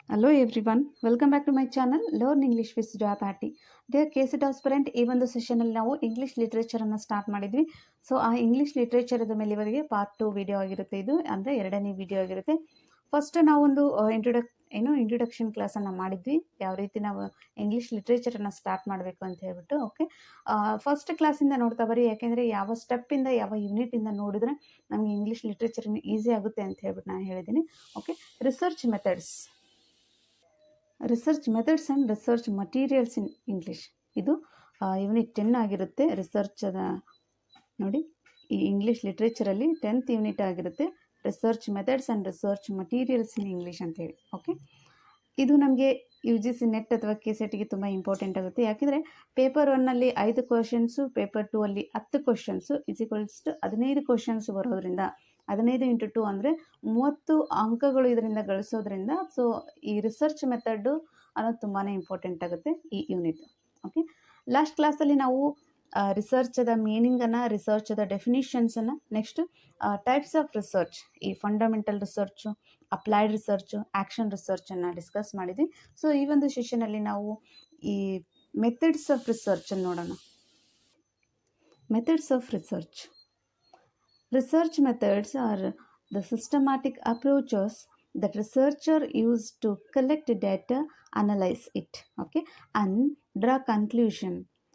Hello everyone, welcome back to my channel Learn English with Joy Party. Dear KCET aspirant, ಈ ಒಂದು ಸೆಷನಲ್ಲಿ ನಾವು English ಲಿಟ್ರೇಚರನ್ನು start ಮಾಡಿದ್ವಿ. So ಆ ಇಂಗ್ಲೀಷ್ ಲಿಟ್ರೇಚರದ ಮೇಲೆ ಇವರಿಗೆ ಪಾರ್ಟ್ 2 ವಿಡಿಯೋ ಆಗಿರುತ್ತೆ. ಇದು ಅಂದರೆ ಎರಡನೇ ವಿಡಿಯೋ ಆಗಿರುತ್ತೆ. ಫಸ್ಟ್ ನಾವೊಂದು ಇಂಟ್ರೊಡಕ್ಷನ್ ಕ್ಲಾಸನ್ನು ಮಾಡಿದ್ವಿ, ಯಾವ ರೀತಿ ನಾವು ಇಂಗ್ಲೀಷ್ ಲಿಟ್ರೇಚರನ್ನು ಸ್ಟಾರ್ಟ್ ಮಾಡಬೇಕು ಅಂತ ಹೇಳ್ಬಿಟ್ಟು. ಓಕೆ, ಫಸ್ಟ್ ಕ್ಲಾಸಿಂದ ನೋಡ್ತಾ ಬರೀ, ಯಾಕೆಂದರೆ ಯಾವ ಸ್ಟೆಪ್ಪಿಂದ ಯಾವ ಯೂನಿಟಿಂದ ನೋಡಿದ್ರೆ ನಮಗೆ ಇಂಗ್ಲೀಷ್ ಲಿಟ್ರೇಚರ್ ಈಸಿ ಆಗುತ್ತೆ ಅಂತ ಹೇಳ್ಬಿಟ್ಟು ನಾನು ಹೇಳಿದ್ದೀನಿ. Okay, research methods and research materials in English, ಇದು ಯೂನಿಟ್ 10 ಆಗಿರುತ್ತೆ. ರಿಸರ್ಚದ ನೋಡಿ, ಈ ಇಂಗ್ಲೀಷ್ ಲಿಟ್ರೇಚರಲ್ಲಿ 10th ಯೂನಿಟ್ ಆಗಿರುತ್ತೆ. Research methods and research materials in English ಅಂತೇಳಿ. ಓಕೆ, ಇದು ನಮಗೆ UGC ನೆಟ್ ಅಥವಾ KCETಗೆ ತುಂಬ ಇಂಪಾರ್ಟೆಂಟ್ ಆಗುತ್ತೆ. ಯಾಕೆಂದರೆ ಪೇಪರ್ 1ನಲ್ಲಿ 5 ಕ್ವಶನ್ಸು, ಪೇಪರ್ 2ಅಲ್ಲಿ 10 ಕ್ವಶನ್ಸು = 15 ಕ್ವಶನ್ಸ್ ಬರೋದ್ರಿಂದ 15 × 2 ಅಂದರೆ 30 ಅಂಕಗಳು ಇದರಿಂದ ಗಳಿಸೋದ್ರಿಂದ ಸೊ ಈ ರಿಸರ್ಚ್ ಮೆಥಡು ಅನ್ನೋದು ತುಂಬಾ ಇಂಪಾರ್ಟೆಂಟ್ ಆಗುತ್ತೆ ಈ ಯೂನಿಟ್. ಓಕೆ, ಲಾಸ್ಟ್ ಕ್ಲಾಸಲ್ಲಿ ನಾವು ರಿಸರ್ಚದ ಮೀನಿಂಗನ್ನು, ರಿಸರ್ಚದ ಡೆಫಿನಿಷನ್ಸನ್ನು, ನೆಕ್ಸ್ಟ್ ಟೈಪ್ಸ್ ಆಫ್ ರಿಸರ್ಚ್, ಈ fundamental research, applied research, action ರಿಸರ್ಚನ್ನು ಡಿಸ್ಕಸ್ ಮಾಡಿದ್ವಿ. ಸೊ ಈ ಒಂದು ಸೆಷನಲ್ಲಿ ನಾವು ಈ ಮೆಥಡ್ಸ್ ಆಫ್ ರಿಸರ್ಚನ್ನು ನೋಡೋಣ. Methods of research. Research methods are the systematic approaches that researcher use to collect data, analyze it, okay, and draw conclusion.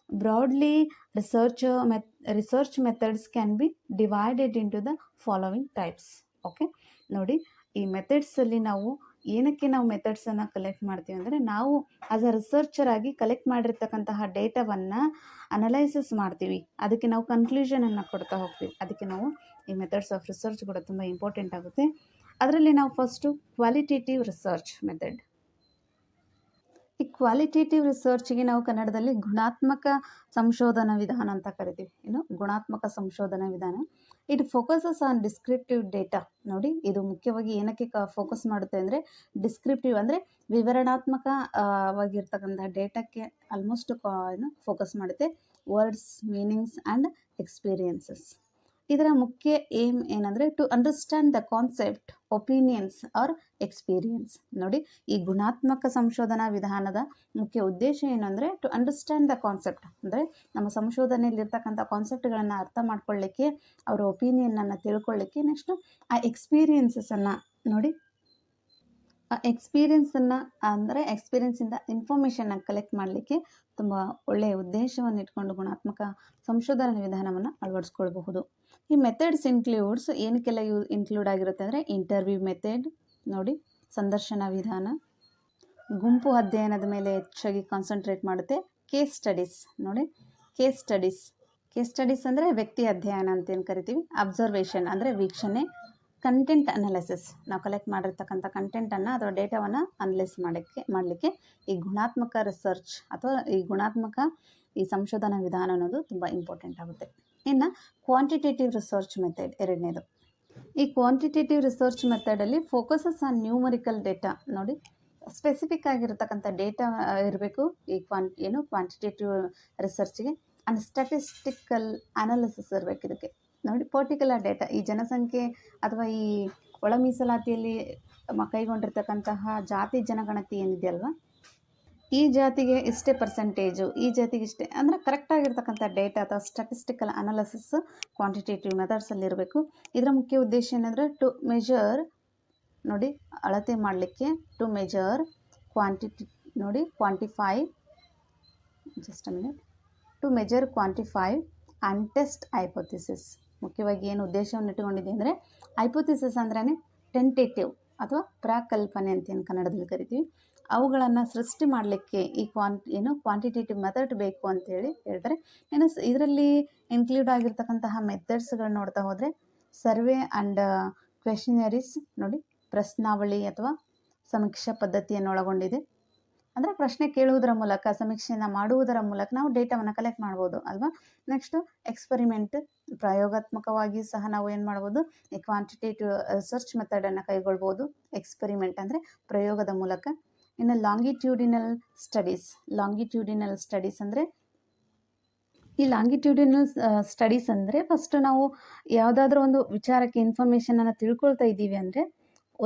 Broadly, research methods can be divided into the following types. Okay, ನೋಡಿ, ಈ ಮೆಥಡ್ಸಲ್ಲಿ ನಾವು ಏನಕ್ಕೆ ನಾವು ಮೆಥಡ್ಸನ್ನು collect ಮಾಡ್ತೀವಿ ಅಂದರೆ, ನಾವು as a researcher ಆಗಿ collect ಮಾಡಿರ್ತಕ್ಕಂತಹ ಡೇಟಾವನ್ನು ಅನಲೈಸಿಸ್ ಮಾಡ್ತೀವಿ, ಅದಕ್ಕೆ ನಾವು ಕನ್ಕ್ಲೂಷನನ್ನು ಕೊಡ್ತಾ ಹೋಗ್ತೀವಿ. ಅದಕ್ಕೆ ನಾವು ಈ ಮೆಥಡ್ಸ್ ಆಫ್ ರಿಸರ್ಚ್ ಕೂಡ ತುಂಬ ಇಂಪಾರ್ಟೆಂಟ್ ಆಗುತ್ತೆ. ಅದರಲ್ಲಿ ನಾವು ಫಸ್ಟು ಕ್ವಾಲಿಟೇಟಿವ್ ರಿಸರ್ಚ್ ಮೆಥಡ್. ಈ ಕ್ವಾಲಿಟೇಟಿವ್ ರಿಸರ್ಚ್ಗೆ ನಾವು ಕನ್ನಡದಲ್ಲಿ ಗುಣಾತ್ಮಕ ಸಂಶೋಧನಾ ವಿಧಾನ ಅಂತ ಕರಿತೀವಿ. ಗುಣಾತ್ಮಕ ಸಂಶೋಧನಾ ವಿಧಾನ. It focuses on descriptive data. ನೋಡಿ, ಇದು ಮುಖ್ಯವಾಗಿ ಏನಕ್ಕೆ ಫೋಕಸ್ ಮಾಡುತ್ತೆ ಅಂದರೆ, ಡಿಸ್ಕ್ರಿಪ್ಟಿವ್ ಅಂದರೆ ವಿವರಣಾತ್ಮಕವಾಗಿರ್ತಕ್ಕಂಥ ಡೇಟಾಕ್ಕೆ ಆಲ್ಮೋಸ್ಟ್ ಫೋಕಸ್ ಮಾಡುತ್ತೆ. Words, meanings and experiences. ಇದರ ಮುಖ್ಯ ಏಮ್ ಏನಂದರೆ, to understand the concept, opinions or experience. ನೋಡಿ, ಈ ಗುಣಾತ್ಮಕ ಸಂಶೋಧನಾ ವಿಧಾನದ ಮುಖ್ಯ ಉದ್ದೇಶ ಏನಂದರೆ, ಟು ಅಂಡರ್ಸ್ಟ್ಯಾಂಡ್ ದ ಕಾನ್ಸೆಪ್ಟ್ ಅಂದರೆ ನಮ್ಮ ಸಂಶೋಧನೆಯಲ್ಲಿರ್ತಕ್ಕಂಥ ಕಾನ್ಸೆಪ್ಟ್ಗಳನ್ನು ಅರ್ಥ ಮಾಡ್ಕೊಳ್ಳಿಕ್ಕೆ, ಅವರ ಒಪಿನಿಯನ್ನನ್ನು ತಿಳ್ಕೊಳ್ಳಿಕ್ಕೆ, ನೆಕ್ಸ್ಟು ಆ ಎಕ್ಸ್ಪೀರಿಯನ್ಸನ್ನು ನೋಡಿ, ಆ ಎಕ್ಸ್ಪೀರಿಯನ್ಸನ್ನು ಅಂದರೆ ಎಕ್ಸ್ಪೀರಿಯನ್ಸಿಂದ ಇನ್ಫಾರ್ಮೇಷನ್ನ ಕಲೆಕ್ಟ್ ಮಾಡಲಿಕ್ಕೆ ತುಂಬ ಒಳ್ಳೆಯ ಉದ್ದೇಶವನ್ನು ಇಟ್ಕೊಂಡು ಗುಣಾತ್ಮಕ ಸಂಶೋಧನಾ ವಿಧಾನವನ್ನು ಅಳವಡಿಸ್ಕೊಳ್ಬಹುದು. ಈ ಮೆಥಡ್ಸ್ ಇನ್ಕ್ಲೂಡ್ಸ್ ಏನಕ್ಕೆಲ್ಲ ಇನ್ಕ್ಲೂಡ್ ಆಗಿರುತ್ತೆ ಅಂದರೆ, ಇಂಟರ್ವ್ಯೂ ಮೆಥಡ್ ನೋಡಿ, ಸಂದರ್ಶನ ವಿಧಾನ, ಗುಂಪು ಅಧ್ಯಯನದ ಮೇಲೆ ಹೆಚ್ಚಾಗಿ ಕಾನ್ಸಂಟ್ರೇಟ್ ಮಾಡುತ್ತೆ. ಕೇಸ್ ಸ್ಟಡೀಸ್ ನೋಡಿ, ಕೇಸ್ ಸ್ಟಡೀಸ್ ಅಂದರೆ ವ್ಯಕ್ತಿ ಅಧ್ಯಯನ ಅಂತ ಏನು ಕರಿತೀವಿ. ಅಬ್ಸರ್ವೇಷನ್ ಅಂದರೆ ವೀಕ್ಷಣೆ. ಕಂಟೆಂಟ್ ಅನಾಲಿಸಿಸ್, ನಾವು ಕಲೆಕ್ಟ್ ಮಾಡಿರ್ತಕ್ಕಂಥ ಕಂಟೆಂಟನ್ನು ಅಥವಾ ಡೇಟಾವನ್ನು ಅನಲೈಸ್ ಮಾಡಲಿಕ್ಕೆ ಈ ಗುಣಾತ್ಮಕ ರಿಸರ್ಚ್ ಅಥವಾ ಈ ಸಂಶೋಧನಾ ವಿಧಾನ ಅನ್ನೋದು ತುಂಬ ಇಂಪಾರ್ಟೆಂಟ್ ಆಗುತ್ತೆ. ಇನ್ನು ಕ್ವಾಂಟಿಟೇಟಿವ್ ರಿಸರ್ಚ್ ಮೆಥಡ್ ಎರಡನೇದು. ಈ ಕ್ವಾಂಟಿಟೇಟಿವ್ ರಿಸರ್ಚ್ ಮೆಥಡಲ್ಲಿ ಫೋಕಸಸ್ ಆನ್ ನ್ಯೂಮರಿಕಲ್ ಡೇಟಾ. ನೋಡಿ, ಸ್ಪೆಸಿಫಿಕ್ ಆಗಿರತಕ್ಕಂಥ ಡೇಟಾ ಇರಬೇಕು ಈ ಕ್ವಾಂಟಿಟೇಟಿವ್ ರಿಸರ್ಚ್ಗೆ. ಆ್ಯಂಡ್ ಸ್ಟ್ಯಾಟಿಸ್ಟಿಕಲ್ ಅನಾಲಿಸಿಸ್ ಇರಬೇಕು ಇದಕ್ಕೆ. ನೋಡಿ, ಪರ್ಟಿಕ್ಯುಲರ್ ಡೇಟಾ, ಈ ಜನಸಂಖ್ಯೆ ಅಥವಾ ಈ ಒಳ ಮೀಸಲಾತಿಯಲ್ಲಿ ಕೈಗೊಂಡಿರ್ತಕ್ಕಂತಹ ಜಾತಿ ಜನಗಣತಿ ಏನಿದೆಯಲ್ವ, ಈ ಜಾತಿಗೆ ಇಷ್ಟೇ ಪರ್ಸೆಂಟೇಜು, ಈ ಜಾತಿಗೆ ಇಷ್ಟೇ ಅಂದರೆ ಕರೆಕ್ಟಾಗಿರ್ತಕ್ಕಂಥ ಡೇಟಾ ಅಥವಾ ಸ್ಟ್ಯಾಟಿಸ್ಟಿಕಲ್ ಅನಾಲಿಸಿಸ್ ಕ್ವಾಂಟಿಟೇಟಿವ್ ಮೆಥಡ್ಸಲ್ಲಿ ಇರಬೇಕು. ಇದರ ಮುಖ್ಯ ಉದ್ದೇಶ ಏನಂದರೆ, ಟು ಮೆಜರ್ ನೋಡಿ, ಅಳತೆ ಮಾಡಲಿಕ್ಕೆ, to measure quantify just a minute, to measure quantify and test hypothesis. ಮುಖ್ಯವಾಗಿ ಏನು ಉದ್ದೇಶವನ್ನು ಇಟ್ಟುಕೊಂಡಿದೆ ಅಂದರೆ, ಹೈಪೋಥಿಸಿಸ್ ಅಂದ್ರೇ ಟೆಂಟೇಟಿವ್ ಅಥವಾ ಪ್ರಾಕಲ್ಪನೆ ಅಂತ ಏನು ಕನ್ನಡದಲ್ಲಿ ಕರಿತೀವಿ, ಅವುಗಳನ್ನು ಸೃಷ್ಟಿ ಮಾಡಲಿಕ್ಕೆ ಈ ಕ್ವಾಂಟಿಟೇಟಿವ್ ಮೆಥಡ್ ಬೇಕು ಅಂತೇಳಿ ಹೇಳ್ತಾರೆ. ಇನ್ನು ಇದರಲ್ಲಿ ಇನ್ಕ್ಲೂಡ್ ಆಗಿರ್ತಕ್ಕಂತಹ ಮೆಥಡ್ಸ್ಗಳನ್ನ ನೋಡ್ತಾ ಹೋದರೆ, ಸರ್ವೆ ಆ್ಯಂಡ್ ಕ್ವೆಶ್ಚನರೀಸ್ ನೋಡಿ, ಪ್ರಶ್ನಾವಳಿ ಅಥವಾ ಸಮೀಕ್ಷಾ ಪದ್ಧತಿಯನ್ನು ಒಳಗೊಂಡಿದೆ. ಅಂದರೆ ಪ್ರಶ್ನೆ ಕೇಳುವುದರ ಮೂಲಕ, ಸಮೀಕ್ಷೆಯನ್ನು ಮಾಡುವುದರ ಮೂಲಕ ನಾವು ಡೇಟಾವನ್ನು ಕಲೆಕ್ಟ್ ಮಾಡ್ಬೋದು ಅಲ್ವಾ. ನೆಕ್ಸ್ಟು ಎಕ್ಸ್ಪರಿಮೆಂಟ್, ಪ್ರಯೋಗಾತ್ಮಕವಾಗಿ ಸಹ ನಾವು ಏನು ಮಾಡ್ಬೋದು, ಈ ಕ್ವಾಂಟಿಟೇಟಿವ್ ರಿಸರ್ಚ್ ಮೆಥಡನ್ನು ಕೈಗೊಳ್ಬೋದು. ಎಕ್ಸ್ಪರಿಮೆಂಟ್ ಅಂದರೆ ಪ್ರಯೋಗದ ಮೂಲಕ. ಇನ್ನು ಲಾಂಗಿಟ್ಯೂಡಿನಲ್ ಸ್ಟಡೀಸ್ ಅಂದರೆ, ಈ ಲಾಂಗಿಟ್ಯೂಡಿನಲ್ ಸ್ಟಡೀಸ್ ಅಂದರೆ ಫಸ್ಟ್ ನಾವು ಯಾವುದಾದ್ರೂ ಒಂದು ವಿಚಾರಕ್ಕೆ ಇನ್ಫಾರ್ಮೇಷನನ್ನು ತಿಳ್ಕೊಳ್ತಾ ಇದ್ದೀವಿ ಅಂದರೆ,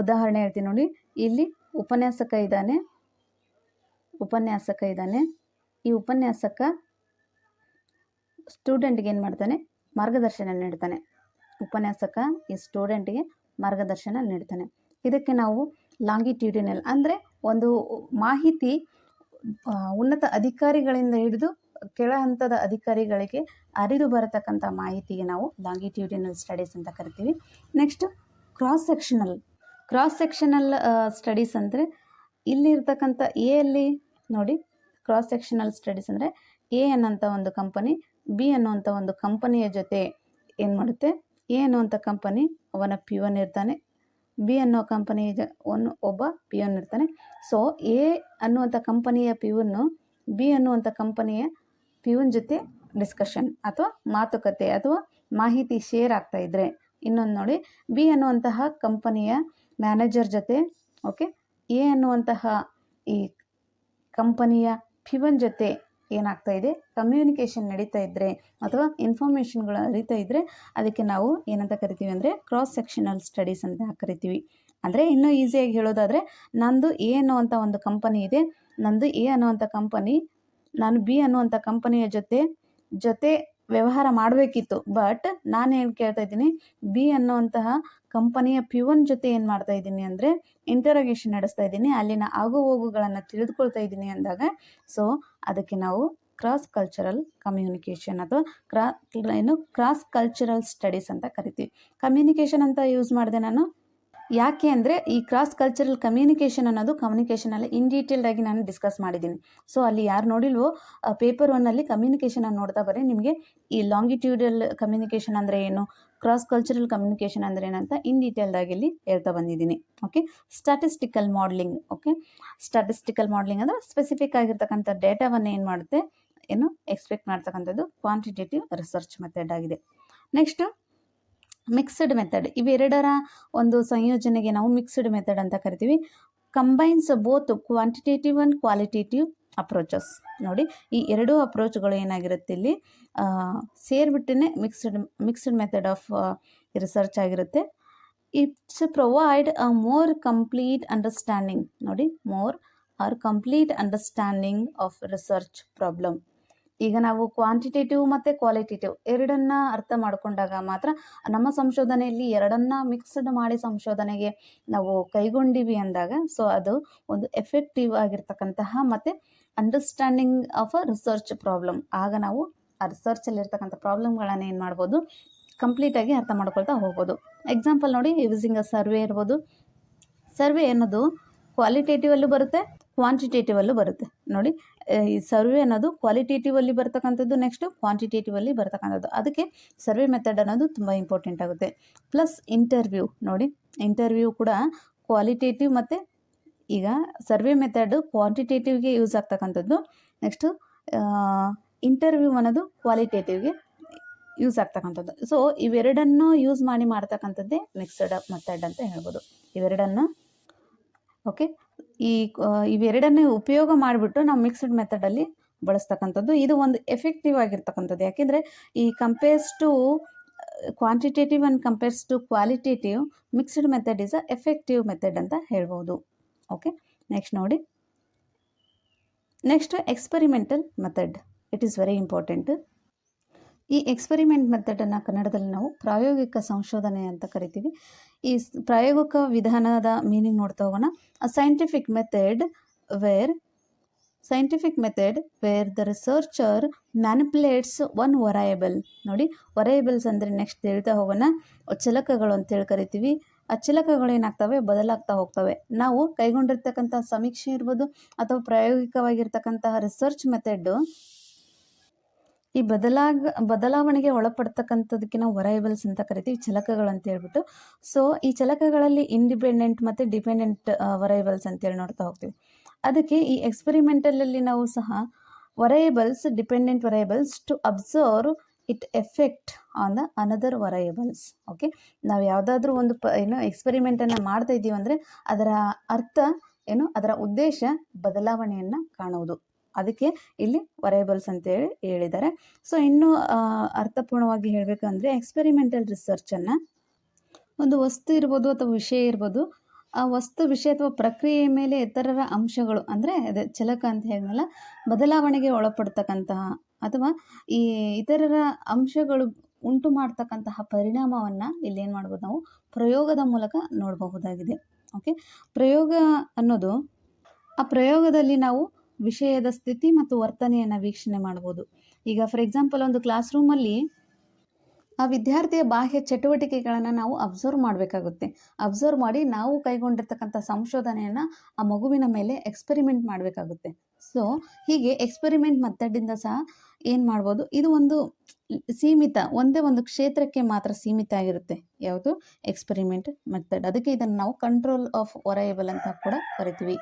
ಉದಾಹರಣೆ ಹೇಳ್ತೀನಿ ನೋಡಿ. ಇಲ್ಲಿ ಉಪನ್ಯಾಸಕ ಇದ್ದಾನೆ. ಈ ಉಪನ್ಯಾಸಕ ಸ್ಟೂಡೆಂಟ್ಗೆ ಏನು ಮಾಡ್ತಾನೆ, ಮಾರ್ಗದರ್ಶನ ನೀಡ್ತಾನೆ. ಉಪನ್ಯಾಸಕ ಈ ಸ್ಟೂಡೆಂಟ್ಗೆ ಮಾರ್ಗದರ್ಶನ ನೀಡ್ತಾನೆ. ಇದಕ್ಕೆ ನಾವು ಲಾಂಗಿಟ್ಯೂಡಿನಲ್ ಅಂದರೆ ಒಂದು ಮಾಹಿತಿ ಉನ್ನತ ಅಧಿಕಾರಿಗಳಿಂದ ಹಿಡಿದು ಕೆಳ ಹಂತದ ಅಧಿಕಾರಿಗಳಿಗೆ ಅರಿದು ಬರತಕ್ಕಂಥ ಮಾಹಿತಿಗೆ ನಾವು ಲಾಂಗಿಟ್ಯೂಡಿನಲ್ ಸ್ಟಡೀಸ್ ಅಂತ ಕರಿತೀವಿ. ನೆಕ್ಸ್ಟ್ ಕ್ರಾಸ್ ಸೆಕ್ಷನಲ್ ಸ್ಟಡೀಸ್ ಅಂದರೆ ಇಲ್ಲಿರ್ತಕ್ಕಂಥ ಎಲ್ಲಿ ನೋಡಿ, ಕ್ರಾಸ್ ಸೆಕ್ಷನಲ್ ಸ್ಟಡೀಸ್ ಅಂದರೆ ಎ ಅನ್ನೋಂಥ ಒಂದು ಕಂಪನಿ ಬಿ ಅನ್ನುವಂಥ ಒಂದು ಕಂಪನಿಯ ಜೊತೆ ಏನು ಮಾಡುತ್ತೆ, ಎ ಅನ್ನುವಂಥ ಕಂಪನಿ ಅವನ ಪಿಯೋನ್ ಇರ್ತಾನೆ, ಬಿ ಅನ್ನೋ ಕಂಪನಿಯ ಒಬ್ಬ ಪಿಯೋನ್ ಇರ್ತಾನೆ. ಸೊ ಎ ಅನ್ನುವಂಥ ಕಂಪನಿಯ ಪಿಯೋನ್ನು ಬಿ ಅನ್ನುವಂಥ ಕಂಪನಿಯ ಪಿಯೋನ್ ಜೊತೆ ಡಿಸ್ಕಷನ್ ಅಥವಾ ಮಾತುಕತೆ ಅಥವಾ ಮಾಹಿತಿ ಶೇರ್ ಆಗ್ತಾ ಇದ್ರೆ, ಇನ್ನೊಂದು ನೋಡಿ, ಬಿ ಅನ್ನುವಂತಹ ಕಂಪನಿಯ ಮ್ಯಾನೇಜರ್ ಜೊತೆ ಎ ಅನ್ನುವಂತಹ ಈ ಕಂಪನಿಯ ಪಿಯೋನ್ ಜೊತೆ ಏನಾಗ್ತಾ ಇದೆ, ಕಮ್ಯುನಿಕೇಷನ್ ನಡೀತಾ ಇದ್ದರೆ ಅಥವಾ ಇನ್ಫಾರ್ಮೇಷನ್ಗಳು ಅರಿತಾ ಇದ್ದರೆ ಅದಕ್ಕೆ ನಾವು ಏನಂತ ಕರಿತೀವಿ ಅಂದರೆ ಕ್ರಾಸ್ ಸೆಕ್ಷನಲ್ ಸ್ಟಡೀಸ್ ಅಂತ ಕರಿತೀವಿ. ಅಂದರೆ ಇನ್ನೂ ಈಸಿಯಾಗಿ ಹೇಳೋದಾದರೆ, ನಂದು ಎ ಅನ್ನುವಂಥ ಒಂದು ಕಂಪನಿ ಇದೆ, ನಂದು ಎ ಅನ್ನುವಂಥ ಕಂಪನಿ ನಾನು ಬಿ ಅನ್ನುವಂಥ ಕಂಪನಿಯ ಜೊತೆ ವ್ಯವಹಾರ ಮಾಡಬೇಕಿತ್ತು. ಬಟ್ ನಾನೇನು ಕೇಳ್ತಾ ಇದ್ದೀನಿ, ಬಿ ಅನ್ನುವಂತಹ ಕಂಪನಿಯ ಪಿಯೋನ್ ಜೊತೆ ಏನು ಮಾಡ್ತಾ ಇದ್ದೀನಿ ಅಂದರೆ ಇಂಟರೋಗೇಷನ್ ನಡೆಸ್ತಾ ಇದ್ದೀನಿ, ಅಲ್ಲಿನ ಆಗು ಹೋಗುಗಳನ್ನು ತಿಳಿದುಕೊಳ್ತಾ ಇದ್ದೀನಿ ಅಂದಾಗ ಸೊ ಅದಕ್ಕೆ ನಾವು ಕ್ರಾಸ್ ಕಲ್ಚರಲ್ ಕಮ್ಯುನಿಕೇಷನ್ ಅಥವಾ ಕ್ರಾಸ್ ಕಲ್ಚರಲ್ ಸ್ಟಡೀಸ್ ಅಂತ ಕರಿತೀವಿ. ಕಮ್ಯುನಿಕೇಷನ್ ಅಂತ ಯೂಸ್ ಮಾಡಿದೆ ನಾನು ಯಾಕೆ ಅಂದರೆ ಈ ಕ್ರಾಸ್ ಕಲ್ಚರಲ್ ಕಮ್ಯುನಿಕೇಷನ್ ಅನ್ನೋದು ಕಮ್ಯುನಿಕೇಷನಲ್ಲಿ ಇನ್ ಡೀಟೇಲ್ಡ್ ಆಗಿ ನಾನು ಡಿಸ್ಕಸ್ ಮಾಡಿದ್ದೀನಿ. ಸೊ ಅಲ್ಲಿ ಯಾರು ನೋಡಿಲ್ವೋ ಪೇಪರ್ 1ನಲ್ಲಿ ಕಮ್ಯುನಿಕೇಷನ್ ಅನ್ನು ನೋಡ್ತಾ ಬರ್ರಿ, ನಿಮಗೆ ಈ ಲಾಂಗಿಟ್ಯೂಡಲ್ ಕಮ್ಯುನಿಕೇಷನ್ ಅಂದರೆ ಏನು, ಕ್ರಾಸ್ ಕಲ್ಚರಲ್ ಕಮ್ಯುನಿಕೇಷನ್ ಅಂದರೆ ಏನಂತ ಇನ್ ಡೀಟೇಲ್ಡ್ ಆಗಿ ಇಲ್ಲಿ ಹೇಳ್ತಾ ಬಂದಿದ್ದೀನಿ. Statistical modelling. ಸ್ಟ್ಯಾಟಿಸ್ಟಿಕಲ್ ಮಾಡಲಿಂಗ್ ಅಂದರೆ ಸ್ಪೆಸಿಫಿಕ್ ಆಗಿರ್ತಕ್ಕಂಥ ಡೇಟಾವನ್ನು ಏನು ಮಾಡುತ್ತೆ, ಎಕ್ಸ್ಪೆಕ್ಟ್ ಮಾಡ್ತಕ್ಕಂಥದ್ದು ಕ್ವಾಂಟಿಟೇಟಿವ್ ರಿಸರ್ಚ್ ಮೆಥಡ್ ಆಗಿದೆ. Next mixed method. ಇವೆರಡರ ಒಂದು ಸಂಯೋಜನೆಗೆ ನಾವು ಮಿಕ್ಸ್ಡ್ ಮೆಥಡ್ ಅಂತ ಕರಿತೀವಿ. Combines both quantitative and qualitative approaches. ನೋಡಿ, ಈ ಎರಡೂ ಅಪ್ರೋಚ್ಗಳು ಏನಾಗಿರುತ್ತೆ ಇಲ್ಲಿ ಸೇರಿಬಿಟ್ಟೇ ಮಿಕ್ಸ್ಡ್ ಮೆಥಡ್ ಆಫ್ ರಿಸರ್ಚ್ ಆಗಿರುತ್ತೆ. It's provide a more complete understanding. ನೋಡಿ, more or complete understanding of research problem. ಈಗ ನಾವು ಕ್ವಾಂಟಿಟೇಟಿವ್ ಮತ್ತು ಕ್ವಾಲಿಟೇಟಿವ್ ಎರಡನ್ನ ಅರ್ಥ ಮಾಡಿಕೊಂಡಾಗ ಮಾತ್ರ ನಮ್ಮ ಸಂಶೋಧನೆಯಲ್ಲಿ ಎರಡನ್ನ ಮಿಕ್ಸ್ಡ್ ಮಾಡಿ ಸಂಶೋಧನೆಗೆ ನಾವು ಕೈಗೊಂಡಿವಿ ಅಂದಾಗ ಸೊ ಅದು ಒಂದು ಎಫೆಕ್ಟಿವ್ ಆಗಿರ್ತಕ್ಕಂತಹ ಮತ್ತು understanding of a research problem. ಆಗ ನಾವು ಆ ರಿಸರ್ಚಲ್ಲಿರ್ತಕ್ಕಂಥ ಪ್ರಾಬ್ಲಮ್ಗಳನ್ನು ಏನು ಮಾಡ್ಬೋದು, ಕಂಪ್ಲೀಟಾಗಿ ಅರ್ಥ ಮಾಡ್ಕೊಳ್ತಾ ಹೋಗ್ಬೋದು. ಎಕ್ಸಾಂಪಲ್ ನೋಡಿ, ಯೂಸಿಂಗ್ ಅ ಸರ್ವೆ ಇರ್ಬೋದು. ಸರ್ವೆ ಅನ್ನೋದು ಕ್ವಾಲಿಟೇಟಿವಲ್ಲೂ ಬರುತ್ತೆ, ಕ್ವಾಂಟಿಟೇಟಿವಲ್ಲೂ ಬರುತ್ತೆ. ನೋಡಿ, ಈ ಸರ್ವೆ ಅನ್ನೋದು ಕ್ವಾಲಿಟೇಟಿವಲ್ಲಿ ಬರ್ತಕ್ಕಂಥದ್ದು, ನೆಕ್ಸ್ಟ್ ಕ್ವಾಂಟಿಟೇಟಿವಲ್ಲಿ ಬರ್ತಕ್ಕಂಥದ್ದು. ಅದಕ್ಕೆ ಸರ್ವೆ ಮೆಥಡ್ ಅನ್ನೋದು ತುಂಬ ಇಂಪಾರ್ಟೆಂಟ್ ಆಗುತ್ತೆ. Plus interview. ನೋಡಿ, ಇಂಟರ್ವ್ಯೂ ಕೂಡ ಕ್ವಾಲಿಟೇಟಿವ್ ಮತ್ತು ಈಗ ಸರ್ವೆ ಮೆಥಡ್ ಕ್ವಾಂಟಿಟೇಟಿವ್ಗೆ ಯೂಸ್ ಆಗ್ತಕ್ಕಂಥದ್ದು, ನೆಕ್ಸ್ಟು ಇಂಟರ್ವ್ಯೂ ಅನ್ನೋದು ಕ್ವಾಲಿಟೇಟಿವ್ಗೆ ಯೂಸ್ ಆಗ್ತಕ್ಕಂಥದ್ದು. ಸೊ ಇವೆರಡನ್ನು ಯೂಸ್ ಮಾಡಿ ಮಾಡ್ತಕ್ಕಂಥದ್ದೇ ಮಿಕ್ಸ್ಡ್ ಮೆಥಡ್ ಅಂತ ಹೇಳ್ಬೋದು. ಇವೆರಡನ್ನು ಇವೆರಡನ್ನೇ ಉಪಯೋಗ ಮಾಡಿಬಿಟ್ಟು ನಾವು ಮಿಕ್ಸ್ಡ್ ಮೆಥಡಲ್ಲಿ ಬಳಸ್ತಕ್ಕಂಥದ್ದು. ಇದು ಒಂದು ಎಫೆಕ್ಟಿವ್ ಆಗಿರ್ತಕ್ಕಂಥದ್ದು. ಯಾಕೆಂದರೆ ಈ compares to quantitative and compares to qualitative, mixed method is a effective method ಅಂತ ಹೇಳ್ಬೋದು. ನೆಕ್ಸ್ಟ್ ನೋಡಿ, next experimental method. It is very important. ಈ ಎಕ್ಸ್ಪರಿಮೆಂಟ್ ಮೆಥಡನ್ನು ಕನ್ನಡದಲ್ಲಿ ನಾವು ಪ್ರಾಯೋಗಿಕ ಸಂಶೋಧನೆ ಅಂತ ಕರಿತೀವಿ. ಈ ಪ್ರಾಯೋಗಿಕ ವಿಧಾನದ ಮೀನಿಂಗ್ ನೋಡ್ತಾ ಹೋಗೋಣ. A scientific method where the researcher manipulates one variable. ನೋಡಿ, ವರಯಬಲ್ಸ್ ಅಂದರೆ ನೆಕ್ಸ್ಟ್ ಹೇಳ್ತಾ ಹೋಗೋಣ, ಚಲಕಗಳು ಅಂತೇಳಿ ಕರಿತೀವಿ. ಆ ಚಲಕಗಳು ಏನಾಗ್ತವೆ, ಬದಲಾಗ್ತಾ ಹೋಗ್ತವೆ. ನಾವು ಕೈಗೊಂಡಿರ್ತಕ್ಕಂಥ ಸಮೀಕ್ಷೆ ಇರ್ಬೋದು ಅಥವಾ ಪ್ರಾಯೋಗಿಕವಾಗಿರ್ತಕ್ಕಂತಹ ರಿಸರ್ಚ್ ಮೆಥಡ್ ಈ ಬದಲಾವಣೆಗೆ ಒಳಪಡ್ತಕ್ಕಂಥದಕ್ಕೆ ನಾವು ವರಯಬಲ್ಸ್ ಅಂತ ಕರಿತೀವಿ, ಚಲಕಗಳು ಅಂತ ಹೇಳ್ಬಿಟ್ಟು. ಸೊ ಈ ಚಲಕಗಳಲ್ಲಿ ಇಂಡಿಪೆಂಡೆಂಟ್ ಮತ್ತು ಡಿಪೆಂಡೆಂಟ್ ವರಯಬಲ್ಸ್ ಅಂತೇಳಿ ನೋಡ್ತಾ ಹೋಗ್ತೀವಿ. ಅದಕ್ಕೆ ಈ ಎಕ್ಸ್ಪೆರಿಮೆಂಟಲಲ್ಲಿ ನಾವು ಸಹ variables, dependent variables to observe it effect on the another variables. ನಾವು ಯಾವುದಾದ್ರೂ ಒಂದು ಎಕ್ಸ್ಪೆರಿಮೆಂಟನ್ನು ಮಾಡ್ತಾ ಇದ್ದೀವಿ ಅಂದರೆ ಅದರ ಅರ್ಥ ಅದರ ಉದ್ದೇಶ ಬದಲಾವಣೆಯನ್ನು ಕಾಣುವುದು. ಅದಕ್ಕೆ ಇಲ್ಲಿ ವರಯಬಲ್ಸ್ ಅಂತೇಳಿ ಹೇಳಿದ್ದಾರೆ. ಸೊ ಇನ್ನೂ ಅರ್ಥಪೂರ್ಣವಾಗಿ ಹೇಳಬೇಕಂದ್ರೆ ಎಕ್ಸ್ಪೆರಿಮೆಂಟಲ್ ರಿಸರ್ಚನ್ನು ಒಂದು ವಸ್ತು ಇರ್ಬೋದು ಅಥವಾ ವಿಷಯ ಇರ್ಬೋದು, ಆ ವಸ್ತು ವಿಷಯ ಅಥವಾ ಪ್ರಕ್ರಿಯೆಯ ಮೇಲೆ ಇತರರ ಅಂಶಗಳು ಅಂದರೆ ಅದೇ ಚಲಕ ಅಂತ ಹೇಳಿದ್ನಲ್ಲ, ಬದಲಾವಣೆಗೆ ಒಳಪಡ್ತಕ್ಕಂತಹ ಅಥವಾ ಈ ಇತರರ ಅಂಶಗಳು ಉಂಟು ಮಾಡ್ತಕ್ಕಂತಹ ಪರಿಣಾಮವನ್ನು ಇಲ್ಲಿ ಏನು ಮಾಡ್ಬೋದು ನಾವು ಪ್ರಯೋಗದ ಮೂಲಕ ನೋಡಬಹುದಾಗಿದೆ. ಓಕೆ, ಪ್ರಯೋಗ ಅನ್ನೋದು ಆ ಪ್ರಯೋಗದಲ್ಲಿ ನಾವು ವಿಷಯದ ಸ್ಥಿತಿ ಮತ್ತು ವರ್ತನೆಯನ್ನು ವೀಕ್ಷಣೆ ಮಾಡ್ಬೋದು. ಈಗ ಫಾರ್ ಎಕ್ಸಾಂಪಲ್ ಒಂದು ಕ್ಲಾಸ್ ರೂಮಲ್ಲಿ ಆ ವಿದ್ಯಾರ್ಥಿಯ ಬಾಹ್ಯ ಚಟುವಟಿಕೆಗಳನ್ನು ನಾವು ಅಬ್ಸರ್ವ್ ಮಾಡಬೇಕಾಗುತ್ತೆ. ಅಬ್ಸರ್ವ್ ಮಾಡಿ ನಾವು ಕೈಗೊಂಡಿರ್ತಕ್ಕಂಥ ಸಂಶೋಧನೆಯನ್ನು ಆ ಮಗುವಿನ ಮೇಲೆ ಎಕ್ಸ್ಪೆರಿಮೆಂಟ್ ಮಾಡಬೇಕಾಗುತ್ತೆ. ಸೊ ಹೀಗೆ ಎಕ್ಸ್ಪೆರಿಮೆಂಟ್ ಮೆಥಡಿಂದ ಸಹ ಏನು ಮಾಡ್ಬೋದು, ಇದು ಒಂದು ಸೀಮಿತ ಒಂದೇ ಒಂದು ಕ್ಷೇತ್ರಕ್ಕೆ ಮಾತ್ರ ಸೀಮಿತ ಆಗಿರುತ್ತೆ. ಯಾವುದು ಎಕ್ಸ್ಪೆರಿಮೆಂಟ್ ಮೆಥಡ್. ಅದಕ್ಕೆ ಇದನ್ನು ನಾವು ಕಂಟ್ರೋಲ್ ಆಫ್ ವರಯಬಲ್ ಅಂತ ಕೂಡ ಕರಿತೀವಿ.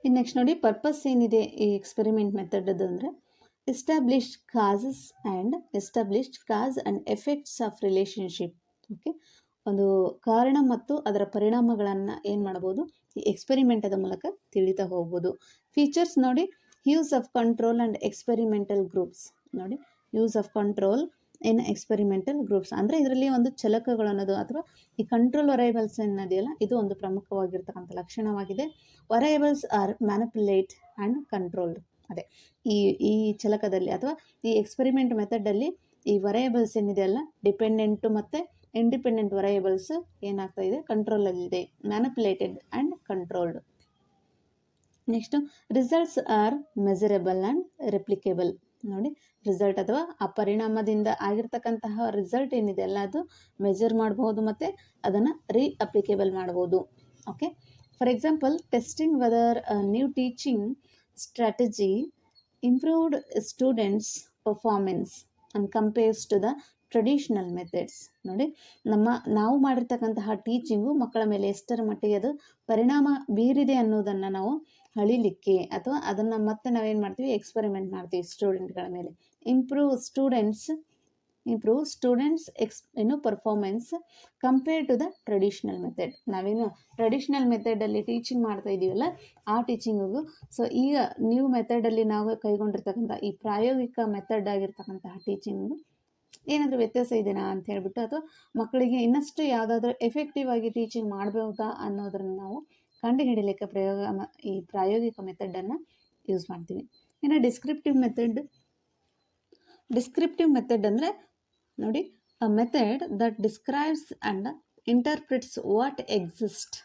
ಇನ್ನು ನೆಕ್ಸ್ಟ್ ನೋಡಿ, ಪರ್ಪಸ್ ಏನಿದೆ ಈ ಎಕ್ಸ್ಪೆರಿಮೆಂಟ್ ಮೆಥಡದ್ದು ಅಂದರೆ established causes and effects of relationship. Okay, ಒಂದು ಕಾರಣ ಮತ್ತು ಅದರ ಪರಿಣಾಮಗಳನ್ನು ಏನು ಮಾಡ್ಬೋದು ಈ ಎಕ್ಸ್ಪೆರಿಮೆಂಟದ ಮೂಲಕ ತಿಳಿತಾ ಹೋಗ್ಬೋದು. ಫೀಚರ್ಸ್ ನೋಡಿ, use of control and experimental groups. ನೋಡಿ, use of control in experimental groups ಅಂದರೆ ಇದರಲ್ಲಿ ಒಂದು ಚಲಕಗಳು ಅನ್ನೋದು ಅಥವಾ ಈ ಕಂಟ್ರೋಲ್ ವರಯಬಲ್ಸ್ ಅನ್ನೋದಿಲ್ಲ, ಇದು ಒಂದು ಪ್ರಮುಖವಾಗಿರ್ತಕ್ಕಂಥ ಲಕ್ಷಣವಾಗಿದೆ. ವರಯಬಲ್ಸ್ ಆರ್ ಮ್ಯಾನಿಪುಲೇಟ್ ಆ್ಯಂಡ್ ಕಂಟ್ರೋಲ್ಡ್. ಅದೇ ಈ ಚಲಕದಲ್ಲಿ ಅಥವಾ ಈ ಎಕ್ಸ್ಪೆರಿಮೆಂಟ್ ಮೆಥಡಲ್ಲಿ ಈ ವರಯಬಲ್ಸ್ ಏನಿದೆಯಲ್ಲ, ಡಿಪೆಂಡೆಂಟು ಮತ್ತು ಇಂಡಿಪೆಂಡೆಂಟ್ ವರಯಬಲ್ಸ್ ಏನಾಗ್ತಾ ಇದೆ, ಕಂಟ್ರೋಲಲ್ಲಿದೆ, manipulated and controlled. Next results are measurable and replicable. ನೋಡಿ, ರಿಸಲ್ಟ್ ಅಥವಾ ಆ ಪರಿಣಾಮದಿಂದ ಆಗಿರ್ತಕ್ಕಂತಹ ರಿಸಲ್ಟ್ ಏನಿದೆ ಅಲ್ಲ, ಅದು ಮೆಜರ್ ಮಾಡ್ಬೋದು ಮತ್ತು ಅದನ್ನು ರೀಅಪ್ಲಿಕೇಬಲ್ ಮಾಡ್ಬೋದು. Okay, for example testing whether new teaching strategy improved students' performance and compares to the traditional methods. ನೋಡಿ, ನಾವು ಮಾಡಿರ್ತಕ್ಕಂತಹ ಟೀಚಿಂಗು ಮಕ್ಕಳ ಮೇಲೆ ಎಷ್ಟರ ಮಟ್ಟಿಗೆ ಅದು ಪರಿಣಾಮ ಬೀರಿದೆ ಅನ್ನೋದನ್ನು ನಾವು ಅಳಿಲಿಕ್ಕೆ ಅಥವಾ ಅದನ್ನು ಮತ್ತೆ ನಾವೇನು ಮಾಡ್ತೀವಿ, ಎಕ್ಸ್ಪೆರಿಮೆಂಟ್ ಮಾಡ್ತೀವಿ ಸ್ಟೂಡೆಂಟ್ಗಳ ಮೇಲೆ. Improve students performance compare to the traditional method. ನಾವೇನು ಟ್ರೆಡಿಷ್ನಲ್ ಮೆಥಡಲ್ಲಿ ಟೀಚಿಂಗ್ ಮಾಡ್ತಾ ಇದ್ದೀವಲ್ಲ, ಆ ಟೀಚಿಂಗಿಗೂ ಸೊ ಈಗ ನ್ಯೂ ಮೆಥಡಲ್ಲಿ ನಾವು ಕೈಗೊಂಡಿರ್ತಕ್ಕಂಥ ಈ ಪ್ರಾಯೋಗಿಕ ಮೆಥಡ್ ಆಗಿರ್ತಕ್ಕಂತಹ ಟೀಚಿಂಗು ಏನಾದರೂ ವ್ಯತ್ಯಾಸ ಇದೆಯಾ ಅಂತ ಹೇಳ್ಬಿಟ್ಟು, ಅಥವಾ ಮಕ್ಕಳಿಗೆ ಇನ್ನಷ್ಟು ಯಾವುದಾದ್ರೂ ಎಫೆಕ್ಟಿವ್ ಆಗಿ ಟೀಚಿಂಗ್ ಮಾಡಬಹುದಾ ಅನ್ನೋದನ್ನು ನಾವು ಕಂಡುಹಿಡಿಯಲಿಕ್ಕೆ ಈ ಪ್ರಾಯೋಗಿಕ ಮೆಥಡನ್ನು ಯೂಸ್ ಮಾಡ್ತೀವಿ. ಇನ್ನು ಡಿಸ್ಕ್ರಿಪ್ಟಿವ್ ಮೆಥಡ್ ಅಂದರೆ ನೋಡಿ, a method that describes and interprets what exist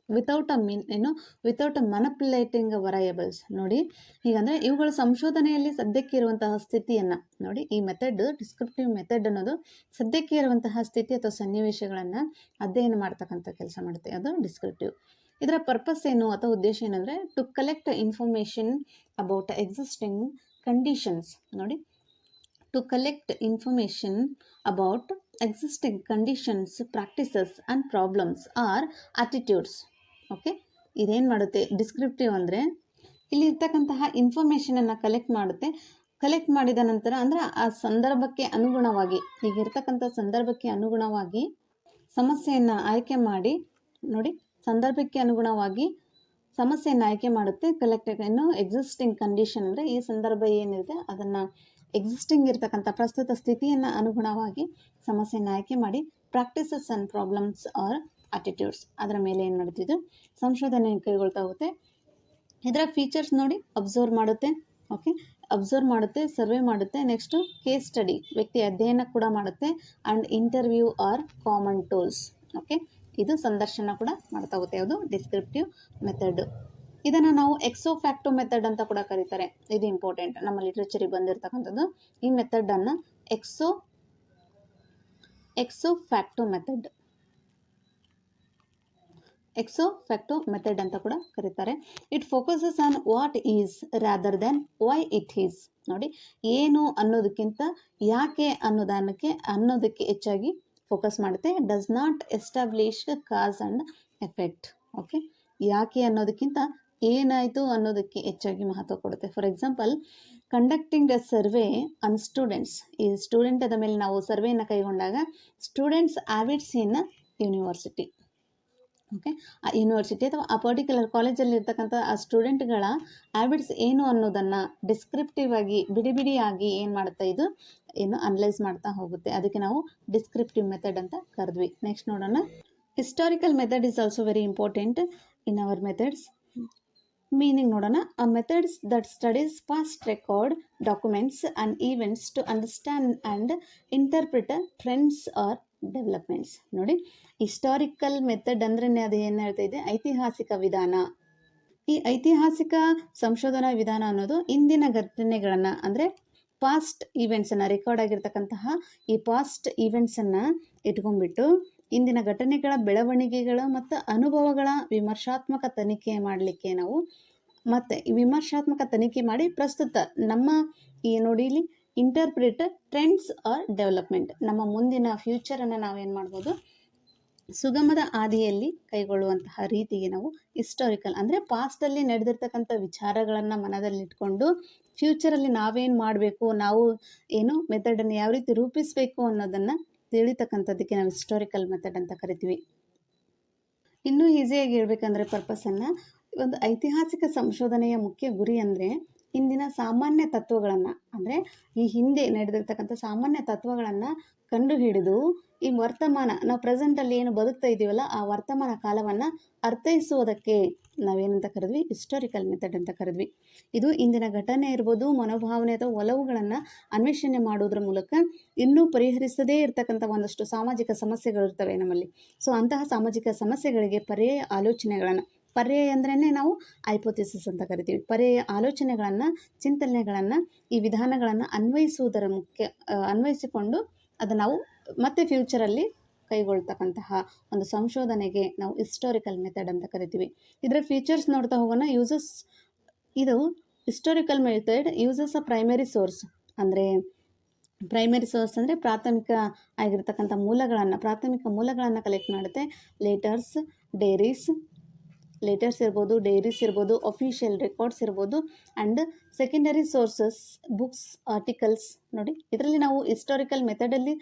without a manipulating variables. ನೋಡಿ, ಹೀಗಂದರೆ ಇವುಗಳ ಸಂಶೋಧನೆಯಲ್ಲಿ ಸದ್ಯಕ್ಕೆ ಇರುವಂತಹ ಸ್ಥಿತಿಯನ್ನು ನೋಡಿ, ಈ ಮೆಥಡ್ ಡಿಸ್ಕ್ರಿಪ್ಟಿವ್ ಮೆಥಡ್ ಅನ್ನೋದು ಸದ್ಯಕ್ಕೆ ಇರುವಂತಹ ಸ್ಥಿತಿ ಅಥವಾ ಸನ್ನಿವೇಶಗಳನ್ನು ಅಧ್ಯಯನ ಮಾಡ್ತಕ್ಕಂಥ ಕೆಲಸ ಮಾಡುತ್ತೆ, ಅದು ಡಿಸ್ಕ್ರಿಪ್ಟಿವ್. ಇದರ ಪರ್ಪಸ್ ಏನು ಅಥವಾ ಉದ್ದೇಶ ಏನಂದರೆ to collect information about existing conditions. ನೋಡಿ, to collect information about existing conditions, practices and problems or attitudes. Okay, ಇದೇನು ಮಾಡುತ್ತೆ ಡಿಸ್ಕ್ರಿಪ್ಟಿವ್ ಅಂದರೆ ಇಲ್ಲಿ ಇರ್ತಕ್ಕಂತಹ ಇನ್ಫಾರ್ಮೇಷನನ್ನು ಕಲೆಕ್ಟ್ ಮಾಡಿದ ನಂತರ ಅಂದರೆ ಆ ಸಂದರ್ಭಕ್ಕೆ ಅನುಗುಣವಾಗಿ, ಹೀಗಿರ್ತಕ್ಕಂಥ ಸಂದರ್ಭಕ್ಕೆ ಅನುಗುಣವಾಗಿ ಸಮಸ್ಯೆಯನ್ನು ಆಯ್ಕೆ ಮಾಡಿ, ನೋಡಿ ಸಂದರ್ಭಕ್ಕೆ ಅನುಗುಣವಾಗಿ ಸಮಸ್ಯೆಯನ್ನು ಆಯ್ಕೆ ಮಾಡುತ್ತೆ. ಎಕ್ಸಿಸ್ಟಿಂಗ್ ಕಂಡೀಷನ್ ಅಂದರೆ ಈ ಸಂದರ್ಭ ಏನಿದೆ ಅದನ್ನು ಎಕ್ಸಿಸ್ಟಿಂಗ್ ಇರ್ತಕ್ಕಂಥ ಪ್ರಸ್ತುತ ಸ್ಥಿತಿಯನ್ನು ಅನುಗುಣವಾಗಿ ಸಮಸ್ಯೆಯನ್ನು ಆಯ್ಕೆ ಮಾಡಿ practices and problems R attitudes ಅದರ ಮೇಲೆ ಏನು ಮಾಡ್ತಿದ್ದು ಸಂಶೋಧನೆ ಕೈಗೊಳ್ತಾ ಹೋಗುತ್ತೆ. ಇದರ ಫೀಚರ್ಸ್ ನೋಡಿ, ಅಬ್ಸರ್ವ್ ಮಾಡುತ್ತೆ, ಸರ್ವೆ ಮಾಡುತ್ತೆ, ನೆಕ್ಸ್ಟು ಕೇಸ್ ಸ್ಟಡಿ ವ್ಯಕ್ತಿ ಅಧ್ಯಯನ ಕೂಡ ಮಾಡುತ್ತೆ, and interview or common tools. Okay, ಇದು ಸಂದರ್ಶನ ಕೂಡ ಮಾಡ್ತಾ ಹೋಗುತ್ತೆ. ಯಾವುದು ಡಿಸ್ಕ್ರಿಪ್ಟಿವ್ ಮೆಥಡ್. ಇದನ್ನು ನಾವು ಎಕ್ಸೋ ಫ್ಯಾಕ್ಟೋ ಮೆಥಡ್ ಅಂತ ಕೂಡ ಕರೀತಾರೆ. ಇದು ಇಂಪಾರ್ಟೆಂಟ್, ನಮ್ಮ ಲಿಟ್ರೇಚರಿಗೆ ಬಂದಿರತಕ್ಕಂಥದ್ದು. ಈ ಮೆಥಡನ್ನು ಎಕ್ಸೋ ಫ್ಯಾಕ್ಟೋ ಮೆಥಡ್ ಅಂತ ಕೂಡ ಕರೀತಾರೆ. It focuses on what is rather then why it is. ನೋಡಿ, ಏನು ಅನ್ನೋದಕ್ಕಿಂತ ಯಾಕೆ ಅನ್ನೋದಕ್ಕೆ ಹೆಚ್ಚಾಗಿ ಫೋಕಸ್ ಮಾಡುತ್ತೆ. Does not establish cause and effect. Okay, ಯಾಕೆ ಅನ್ನೋದಕ್ಕಿಂತ ಏನಾಯಿತು ಅನ್ನೋದಕ್ಕೆ ಹೆಚ್ಚಾಗಿ ಮಹತ್ವ ಕೊಡುತ್ತೆ. For example conducting A survey on students. ಈ ಸ್ಟೂಡೆಂಟದ ಮೇಲೆ ನಾವು ಸರ್ವೆಯನ್ನು ಕೈಗೊಂಡಾಗ ಸ್ಟೂಡೆಂಟ್ಸ್ ಹ್ಯಾಬಿಟ್ಸ್ ಇನ್ ಯೂನಿವರ್ಸಿಟಿ. ಓಕೆ, ಆ ಯೂನಿವರ್ಸಿಟಿ ಅಥವಾ ಆ ಪರ್ಟಿಕ್ಯುಲರ್ ಕಾಲೇಜಲ್ಲಿ ಇರ್ತಕ್ಕಂಥ ಆ ಸ್ಟೂಡೆಂಟ್ಗಳ ಹ್ಯಾಬಿಟ್ಸ್ ಏನು ಅನ್ನೋದನ್ನು ಡಿಸ್ಕ್ರಿಪ್ಟಿವ್ ಆಗಿ ಬಿಡಿಯಾಗಿ ಏನು ಮಾಡುತ್ತೆ, ಇದು ಅನಲೈಸ್ ಮಾಡ್ತಾ ಹೋಗುತ್ತೆ. ಅದಕ್ಕೆ ನಾವು ಡಿಸ್ಕ್ರಿಪ್ಟಿವ್ ಮೆಥಡ್ ಅಂತ ಕರೆದ್ವಿ. ನೆಕ್ಸ್ಟ್ ನೋಡೋಣ, Historical method is also very important in our methods. Meaning ನೋಡೋಣ, a methods that studies past record documents and events to understand and interpret trends or developments. ನೋಡಿ, ಹಿಸ್ಟಾರಿಕಲ್ ಮೆಥಡ್ ಅಂದ್ರೆ ಅದು ಏನು ಹೇಳ್ತಾ ಇದೆ, ಐತಿಹಾಸಿಕ ವಿಧಾನ. ಈ ಐತಿಹಾಸಿಕ ಸಂಶೋಧನಾ ವಿಧಾನ ಅನ್ನೋದು ಇಂದಿನ ಘಟನೆಗಳನ್ನು ಅಂದರೆ ಪಾಸ್ಟ್ ಈವೆಂಟ್ಸನ್ನು, ರೆಕಾರ್ಡ್ ಆಗಿರ್ತಕ್ಕಂತಹ ಈ ಪಾಸ್ಟ್ ಈವೆಂಟ್ಸನ್ನು ಇಟ್ಕೊಂಡ್ಬಿಟ್ಟು ಇಂದಿನ ಘಟನೆಗಳ ಬೆಳವಣಿಗೆಗಳು ಮತ್ತು ಅನುಭವಗಳ ವಿಮರ್ಶಾತ್ಮಕ ತನಿಖೆ ಮಾಡಲಿಕ್ಕೆ ನಾವು ಮತ್ತು ವಿಮರ್ಶಾತ್ಮಕ ತನಿಖೆ ಮಾಡಿ ಪ್ರಸ್ತುತ ನಮ್ಮ ಈ ನೋಡಿ ಇಲ್ಲಿ ಇಂಟರ್ಪ್ರಿಟ್ ಟ್ರೆಂಡ್ಸ್ ಆರ್ ಡೆವಲಪ್ಮೆಂಟ್, ನಮ್ಮ ಮುಂದಿನ ಫ್ಯೂಚರನ್ನು ನಾವೇನು ಮಾಡ್ಬೋದು, ಸುಗಮದ ಹಾದಿಯಲ್ಲಿ ಕೈಗೊಳ್ಳುವಂತಹ ರೀತಿಗೆ ನಾವು ಹಿಸ್ಟಾರಿಕಲ್ ಅಂದರೆ ಪಾಸ್ಟಲ್ಲಿ ನಡೆದಿರ್ತಕ್ಕಂಥ ವಿಚಾರಗಳನ್ನು ಮನದಲ್ಲಿಟ್ಕೊಂಡು ಫ್ಯೂಚರಲ್ಲಿ ನಾವೇನು ಮಾಡಬೇಕು, ನಾವು ಏನು ಮೆಥಡನ್ನು ಯಾವ ರೀತಿ ರೂಪಿಸಬೇಕು ಅನ್ನೋದನ್ನು ತಿಳಿತಕ್ಕಂಥದ್ದಕ್ಕೆ ನಾವು ಹಿಸ್ಟಾರಿಕಲ್ ಮೆಥಡ್ ಅಂತ ಕರಿತೀವಿ. ಇನ್ನೂ ಈಸಿಯಾಗಿ ಹೇಳ್ಬೇಕಂದ್ರೆ ಪರ್ಪಸನ್ನು, ಒಂದು ಐತಿಹಾಸಿಕ ಸಂಶೋಧನೆಯ ಮುಖ್ಯ ಗುರಿ ಅಂದರೆ ಇಂದಿನ ಸಾಮಾನ್ಯ ತತ್ವಗಳನ್ನು ಅಂದರೆ ಈ ಹಿಂದೆ ನಡೆದಿರ್ತಕ್ಕಂಥ ಸಾಮಾನ್ಯ ತತ್ವಗಳನ್ನು ಕಂಡುಹಿಡಿದು ಈ ವರ್ತಮಾನ ನಾವು ಪ್ರೆಸೆಂಟಲ್ಲಿ ಏನು ಬದುಕ್ತಾ ಇದ್ದೀವಲ್ಲ ಆ ವರ್ತಮಾನ ಕಾಲವನ್ನು ಅರ್ಥೈಸುವುದಕ್ಕೆ ನಾವೇನಂತ ಕರೆದ್ವಿ, ಹಿಸ್ಟಾರಿಕಲ್ ಮೆಥಡ್ ಅಂತ ಕರೆದ್ವಿ. ಇದು ಇಂದಿನ ಘಟನೆ ಇರ್ಬೋದು, ಮನೋಭಾವನೆ ಅಥವಾ ಒಲವುಗಳನ್ನು ಅನ್ವೇಷಣೆ ಮಾಡೋದ್ರ ಮೂಲಕ ಇನ್ನೂ ಪರಿಹರಿಸದೇ ಇರತಕ್ಕಂಥ ಒಂದಷ್ಟು ಸಾಮಾಜಿಕ ಸಮಸ್ಯೆಗಳಿರ್ತವೆ ನಮ್ಮಲ್ಲಿ. ಸೊ ಅಂತಹ ಸಾಮಾಜಿಕ ಸಮಸ್ಯೆಗಳಿಗೆ ಪರ್ಯಾಯ ಆಲೋಚನೆಗಳನ್ನು, ಪರ್ಯಾಯ ಅಂದ್ರೇ ನಾವು ಹೈಪೋಥೆಸಿಸ್ ಅಂತ ಕರಿತೀವಿ, ಪರ್ಯಾಯ ಆಲೋಚನೆಗಳನ್ನು, ಚಿಂತನೆಗಳನ್ನು, ಈ ವಿಧಾನಗಳನ್ನು ಅನ್ವಯಿಸಿಕೊಂಡು ಅದು ನಾವು ಮತ್ತೆ ಫ್ಯೂಚರಲ್ಲಿ ಕೈಗೊಳ್ತಕ್ಕಂತಹ ಒಂದು ಸಂಶೋಧನೆಗೆ ನಾವು ಹಿಸ್ಟಾರಿಕಲ್ ಮೆಥಡ್ ಅಂತ ಕರಿತೀವಿ. ಇದರ ಫೀಚರ್ಸ್ ನೋಡ್ತಾ ಹೋಗೋಣ. ಇದು historical method uses a primary source. ಅಂದರೆ ಪ್ರೈಮರಿ ಸೋರ್ಸ್ ಅಂದರೆ ಪ್ರಾಥಮಿಕ ಮೂಲಗಳನ್ನು ಕಲೆಕ್ಟ್ ಮಾಡುತ್ತೆ. ಲೇಟರ್ಸ್ ಇರ್ಬೋದು, ಡೈರೀಸ್ ಇರ್ಬೋದು, ಅಫಿಷಿಯಲ್ ರೆಕಾರ್ಡ್ಸ್ ಇರ್ಬೋದು, and secondary sources, books, articles. ನೋಡಿ, ಇದರಲ್ಲಿ ನಾವು ಹಿಸ್ಟಾರಿಕಲ್ ಮೆಥಡಲ್ಲಿ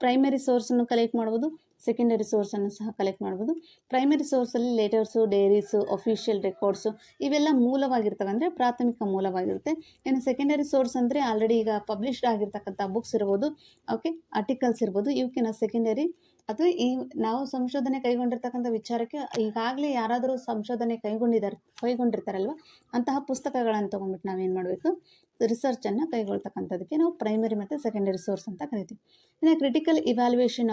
ಪ್ರೈಮರಿ ಸೋರ್ಸನ್ನು ಕಲೆಕ್ಟ್ ಮಾಡ್ಬೋದು, ಸೆಕೆಂಡರಿ ಸೋರ್ಸನ್ನು ಸಹ ಕಲೆಕ್ಟ್ ಮಾಡ್ಬೋದು. ಪ್ರೈಮರಿ ಸೋರ್ಸಲ್ಲಿ ಲೇಟರ್ಸು, ಡೈರೀಸು, ಅಫಿಷಿಯಲ್ ರೆಕಾರ್ಡ್ಸು ಇವೆಲ್ಲ ಮೂಲವಾಗಿರ್ತವೆ, ಅಂದರೆ ಪ್ರಾಥಮಿಕ ಮೂಲವಾಗಿರುತ್ತೆ. ಇನ್ನು ಸೆಕೆಂಡರಿ ಸೋರ್ಸ್ ಅಂದರೆ ಆಲ್ರೆಡಿ ಈಗ ಪಬ್ಲಿಷ್ಡ್ ಆಗಿರ್ತಕ್ಕಂಥ ಬುಕ್ಸ್ ಇರ್ಬೋದು, ಓಕೆ, ಆರ್ಟಿಕಲ್ಸ್ ಇರ್ಬೋದು, ಇವಕ್ಕಿನ ಸೆಕೆಂಡರಿ. ಅಥವಾ ಈ ನಾವು ಸಂಶೋಧನೆ ಕೈಗೊಂಡಿರ್ತಕ್ಕಂಥ ವಿಚಾರಕ್ಕೆ ಈಗಾಗಲೇ ಯಾರಾದರೂ ಸಂಶೋಧನೆ ಕೈಗೊಂಡಿರ್ತಾರಲ್ವ, ಅಂತಹ ಪುಸ್ತಕಗಳನ್ನು ತೊಗೊಂಡ್ಬಿಟ್ಟು ನಾವೇನು ಮಾಡಬೇಕು, ರಿಸರ್ಚನ್ನು ಕೈಗೊಳ್ತಕ್ಕಂಥದ್ದಕ್ಕೆ ನಾವು ಪ್ರೈಮರಿ ಮತ್ತು ಸೆಕೆಂಡರಿ ಸೋರ್ಸ್ ಅಂತ ಕರಿತೀವಿ. ಇನ್ನು critical evaluation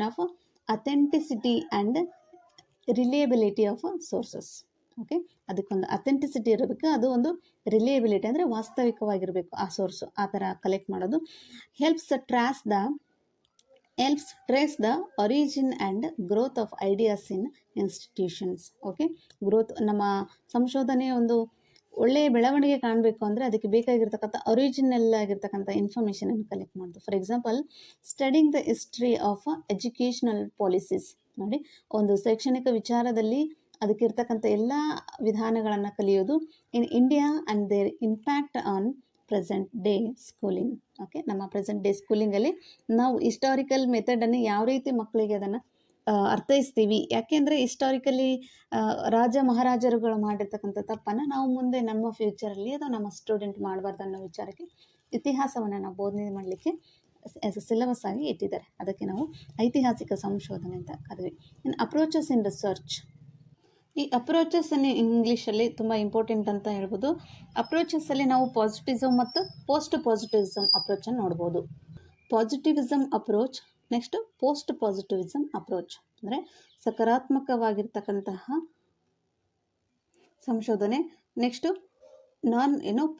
of authenticity and reliability of sources. Okay, ಅದಕ್ಕೊಂದು ಅಥೆಂಟಿಸಿಟಿ ಇರಬೇಕು, ಅದು ಒಂದು ರಿಲಿಯಬಿಲಿಟಿ ಅಂದರೆ ವಾಸ್ತವಿಕವಾಗಿರಬೇಕು ಆ ಸೋರ್ಸು, ಆ ಥರ ಕಲೆಕ್ಟ್ ಮಾಡೋದು. Helps trace the origin and growth of ideas in institutions. Okay, growth, ನಮ್ಮ ಸಂಶೋಧನೆಯ ಒಂದು ಒಳ್ಳೆಯ ಬೆಳವಣಿಗೆ ಕಾಣಬೇಕು ಅಂದರೆ ಅದಕ್ಕೆ ಬೇಕಾಗಿರ್ತಕ್ಕಂಥ ಒರಿಜಿನಲ್ ಆಗಿರ್ತಕ್ಕಂಥ ಇನ್ಫಾರ್ಮೇಷನನ್ನು ಕಲೆಕ್ಟ್ ಮಾಡೋದು. For example, studying the history of educational policies. ನೋಡಿ, ಒಂದು ಶೈಕ್ಷಣಿಕ ವಿಚಾರದಲ್ಲಿ ಅದಕ್ಕಿರ್ತಕ್ಕಂಥ ಎಲ್ಲ ವಿಧಾನಗಳನ್ನು ಕಲಿಯೋದು. In India and their impact on present day schooling. Okay, ನಮ್ಮ ಪ್ರೆಸೆಂಟ್ ಡೇ ಸ್ಕೂಲಿಂಗಲ್ಲಿ ನಾವು ಹಿಸ್ಟಾರಿಕಲ್ ಮೆಥಡನ್ನು ಯಾವ ರೀತಿ ಮಕ್ಕಳಿಗೆ ಅದನ್ನು ಅರ್ಥೈಸ್ತೀವಿ. ಯಾಕೆಂದರೆ ಹಿಸ್ಟಾರಿಕಲಿ ರಾಜ ಮಹಾರಾಜರುಗಳು ಮಾಡಿರ್ತಕ್ಕಂಥ ತಪ್ಪನ್ನು ನಾವು ಮುಂದೆ ನಮ್ಮ ಫ್ಯೂಚರಲ್ಲಿ ಅಥವಾ ನಮ್ಮ ಸ್ಟೂಡೆಂಟ್ ಮಾಡಬಾರ್ದು ಅನ್ನೋ ವಿಚಾರಕ್ಕೆ ಇತಿಹಾಸವನ್ನು ನಾವು ಬೋಧನೆ ಮಾಡಲಿಕ್ಕೆ ಸಿಲೆಬಸ್ ಆಗಿ ಇಟ್ಟಿದ್ದಾರೆ. ಅದಕ್ಕೆ ನಾವು ಐತಿಹಾಸಿಕ ಸಂಶೋಧನೆ ಅಂತ ಕರೆದ್ವಿ. ಇನ್ನು ಅಪ್ರೋಚಸ್ ಇನ್ ರಿಸರ್ಚ್. ಈ ಅಪ್ರೋಚಸ್ಸನ್ನು ಇಂಗ್ಲೀಷಲ್ಲಿ ತುಂಬ ಇಂಪಾರ್ಟೆಂಟ್ ಅಂತ ಹೇಳ್ಬೋದು. ಅಪ್ರೋಚಸ್ಸಲ್ಲಿ ನಾವು ಪಾಸಿಟಿವಿಸಮ್ ಮತ್ತು ಪೋಸ್ಟ್ ಪಾಸಿಟಿವಿಸಮ್ ಅಪ್ರೋಚನ್ನು ನೋಡ್ಬೋದು. ಪಾಸಿಟಿವಿಸಮ್ ಅಪ್ರೋಚ್, ನೆಕ್ಸ್ಟ್ ಪೋಸ್ಟ್ ಪಾಸಿಟಿವಿಸಮ್ ಅಪ್ರೋಚ್ ಅಂದರೆ ಸಕಾರಾತ್ಮಕವಾಗಿರ್ತಕ್ಕಂತಹ ಸಂಶೋಧನೆ. ನೆಕ್ಸ್ಟು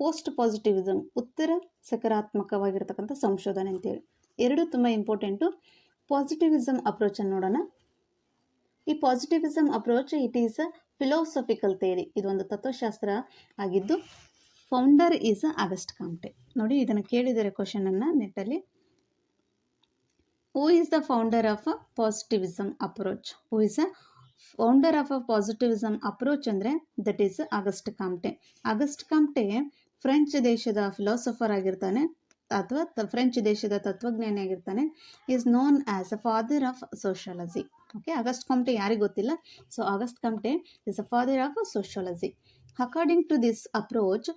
ಪೋಸ್ಟ್ ಪಾಸಿಟಿವಿಸಮ್, ಉತ್ತರ ಸಕಾರಾತ್ಮಕವಾಗಿರ್ತಕ್ಕಂಥ ಸಂಶೋಧನೆ ಅಂತೇಳಿ ಎರಡು ತುಂಬ ಇಂಪಾರ್ಟೆಂಟು. ಪಾಸಿಟಿವಿಸಮ್ ಅಪ್ರೋಚನ್ನು ನೋಡೋಣ. ಈ positivism approach it is a philosophical theory. ಇದೊಂದು ತತ್ವಶಾಸ್ತ್ರ ಆಗಿದ್ದು ಫೌಂಡರ್ ಈಸ್ ಆಗಸ್ಟ್ ಕಾಮ್ಟೆ. ನೋಡಿ, ಇದನ್ನು ಕೇಳಿದರೆ ಕ್ವಶನನ್ನು ನೆಟ್ಟಲ್ಲಿ, who is the founder of a positivism approach? Who is a founder of a positivism approach ಅಂದರೆ that is August Comte. August Comte French ದೇಶದ ಫಿಲಾಸಫರ್ ಆಗಿರ್ತಾನೆ ಅಥವಾ ಫ್ರೆಂಚ್ ದೇಶದ ತತ್ವಜ್ಞಾನಿ ಆಗಿರ್ತಾನೆ. Is known as a father of sociology. Okay, August Comte ಯಾರಿಗೆ ಗೊತ್ತಿಲ್ಲ. So August Comte is a father of sociology. According to this approach,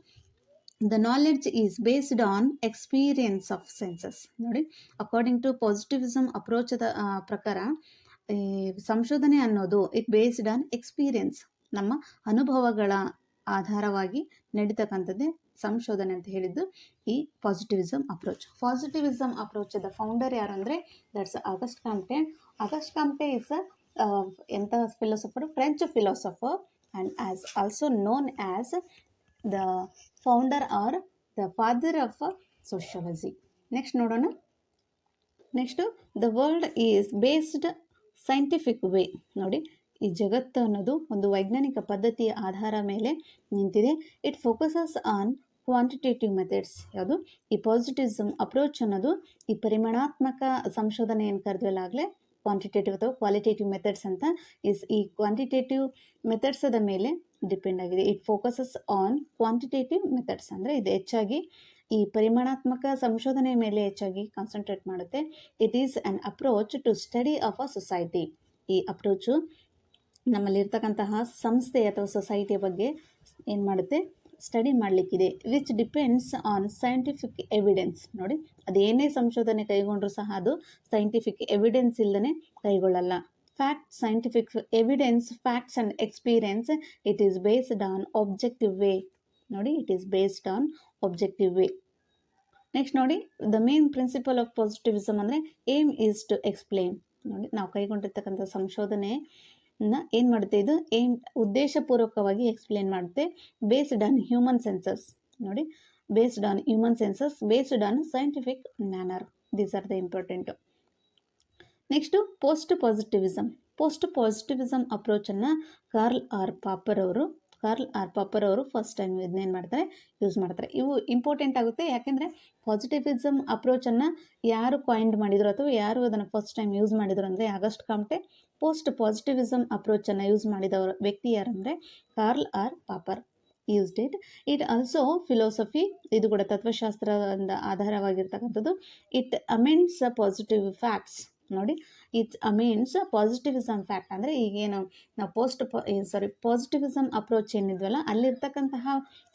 the knowledge is based on experience of census. ನೋಡಿ, according to ಪಾಸಿಟಿವಿಸಮ್ ಅಪ್ರೋಚದ ಪ್ರಕಾರ ಈ ಸಂಶೋಧನೆ ಅನ್ನೋದು it based on experience, ನಮ್ಮ ಅನುಭವಗಳ ಆಧಾರವಾಗಿ ನಡೀತಕ್ಕಂಥದ್ದೇ ಸಂಶೋಧನೆ ಅಂತ ಹೇಳಿದ್ದು ಈ ಪಾಸಿಟಿವಿಸಮ್ ಅಪ್ರೋಚ್. ಪಾಸಿಟಿವಿಸಮ್ ಅಪ್ರೋಚದ ಫೌಂಡರ್ ಯಾರು ಅಂದರೆ that's August Comte. August Comte is ಎಂಥ philosopher? French philosopher and as also known as the founder or the father of sociology. Next ನೋಡೋಣ. Next the world is based scientific way. ನೋಡಿ, ಈ ಜಗತ್ತು ಅನ್ನೋದು ಒಂದು ವೈಜ್ಞಾನಿಕ ಪದ್ಧತಿಯ ಆಧಾರ ಮೇಲೆ ನಿಂತಿದೆ. It focuses on quantitative methods. ಯಾವುದು? ಈ ಪಾಸಿಟಿವಿಸಮ್ ಅಪ್ರೋಚ್ ಅನ್ನೋದು ಈ ಪರಿಮಾಣಾತ್ಮಕ ಸಂಶೋಧನೆ ಏನು ಕರೆದ್ವಲ್ಲಾಗಲೇ ಕ್ವಾಂಟಿಟೇಟಿವ್ ಅಥವಾ ಕ್ವಾಲಿಟೇಟಿವ್ ಮೆಥಡ್ಸ್ ಅಂತ ಈ ಕ್ವಾಂಟಿಟೇಟಿವ್ ಮೆಥಡ್ಸದ ಮೇಲೆ ಡಿಪೆಂಡ್ ಆಗಿದೆ. It focuses on quantitative methods ಅಂದರೆ ಇದು ಹೆಚ್ಚಾಗಿ ಈ ಪರಿಮಾಣಾತ್ಮಕ ಸಂಶೋಧನೆ ಮೇಲೆ ಹೆಚ್ಚಾಗಿ ಕಾನ್ಸಂಟ್ರೇಟ್ ಮಾಡುತ್ತೆ. It is an approach to study of a society. ಈ ಅಪ್ರೋಚು ನಮ್ಮಲ್ಲಿರ್ತಕ್ಕಂತಹ ಸಂಸ್ಥೆ ಅಥವಾ ಸೊಸೈಟಿಯ ಬಗ್ಗೆ ಏನು ಮಾಡುತ್ತೆ? ಸ್ಟಡಿ ಮಾಡಲಿಕ್ಕಿದೆ. Which depends on scientific evidence. ನೋಡಿ, ಅದೇನೇ ಸಂಶೋಧನೆ ಕೈಗೊಂಡ್ರೂ ಸಹ ಅದು ಸೈಂಟಿಫಿಕ್ ಎವಿಡೆನ್ಸ್ ಇಲ್ಲದೇ ಕೈಗೊಳ್ಳಲ್ಲ. Fact, scientific evidence, facts and experience. It is based on objective way. ನೋಡಿ, it is based on objective way. Next ನೋಡಿ, the main principle of positivism ಅಂದರೆ ಏಮ್ ಈಸ್ ಟು ಎಕ್ಸ್ಪ್ಲೇನ್. ನೋಡಿ, ನಾವು ಕೈಗೊಂಡಿರ್ತಕ್ಕಂಥ ಸಂಶೋಧನೆನ ಏನು ಮಾಡುತ್ತೆ? ಇದು ಏಮ್ ಉದ್ದೇಶಪೂರ್ವಕವಾಗಿ ಎಕ್ಸ್ಪ್ಲೇನ್ ಮಾಡುತ್ತೆ. Based on human senses. ನೋಡಿ, based on human senses, based on scientific manner. These are the important. Next post positivism ಅಪ್ರೋಚನ್ನು ಕಾರ್ಲ್ ಆರ್ ಪಾಪರ್ ಅವರು ಫಸ್ಟ್ ಟೈಮ್ ಇದನ್ನೇನು ಮಾಡ್ತಾರೆ? ಯೂಸ್ ಮಾಡ್ತಾರೆ. ಇವು ಇಂಪಾರ್ಟೆಂಟ್ ಆಗುತ್ತೆ. ಯಾಕೆಂದರೆ ಪಾಸಿಟಿವಿಸಮ್ ಅಪ್ರೋಚನ್ನು ಯಾರು ಕಾಯಿಂಡ್ ಮಾಡಿದರು ಅಥವಾ ಯಾರು ಅದನ್ನು ಫಸ್ಟ್ ಟೈಮ್ ಯೂಸ್ ಮಾಡಿದರು ಅಂದರೆ ಆಗಸ್ಟ್ ಕಾಮ್ಟೆ. ಪೋಸ್ಟ್ ಪಾಸಿಟಿವಿಸಮ್ ಅಪ್ರೋಚನ್ನು ಯೂಸ್ ಮಾಡಿದವರ ವ್ಯಕ್ತಿ ಯಾರಂದರೆ Karl R Popper used it. It also philosophy, ಇದು ಕೂಡ ತತ್ವಶಾಸ್ತ್ರದ ಆಧಾರವಾಗಿರ್ತಕ್ಕಂಥದ್ದು. It amends positive facts. ನೋಡಿ, ಇಟ್ ಅಮೀನ್ಸ್ ಪಾಸಿಟಿವಿಸಮ್ ಫ್ಯಾಕ್ಟ್ ಅಂದರೆ ಈಗೇನು ನಾವು ಪಾಸಿಟಿವಿಸಮ್ ಅಪ್ರೋಚ್ ಏನಿದ್ವಲ್ಲ ಅಲ್ಲಿರ್ತಕ್ಕಂತಹ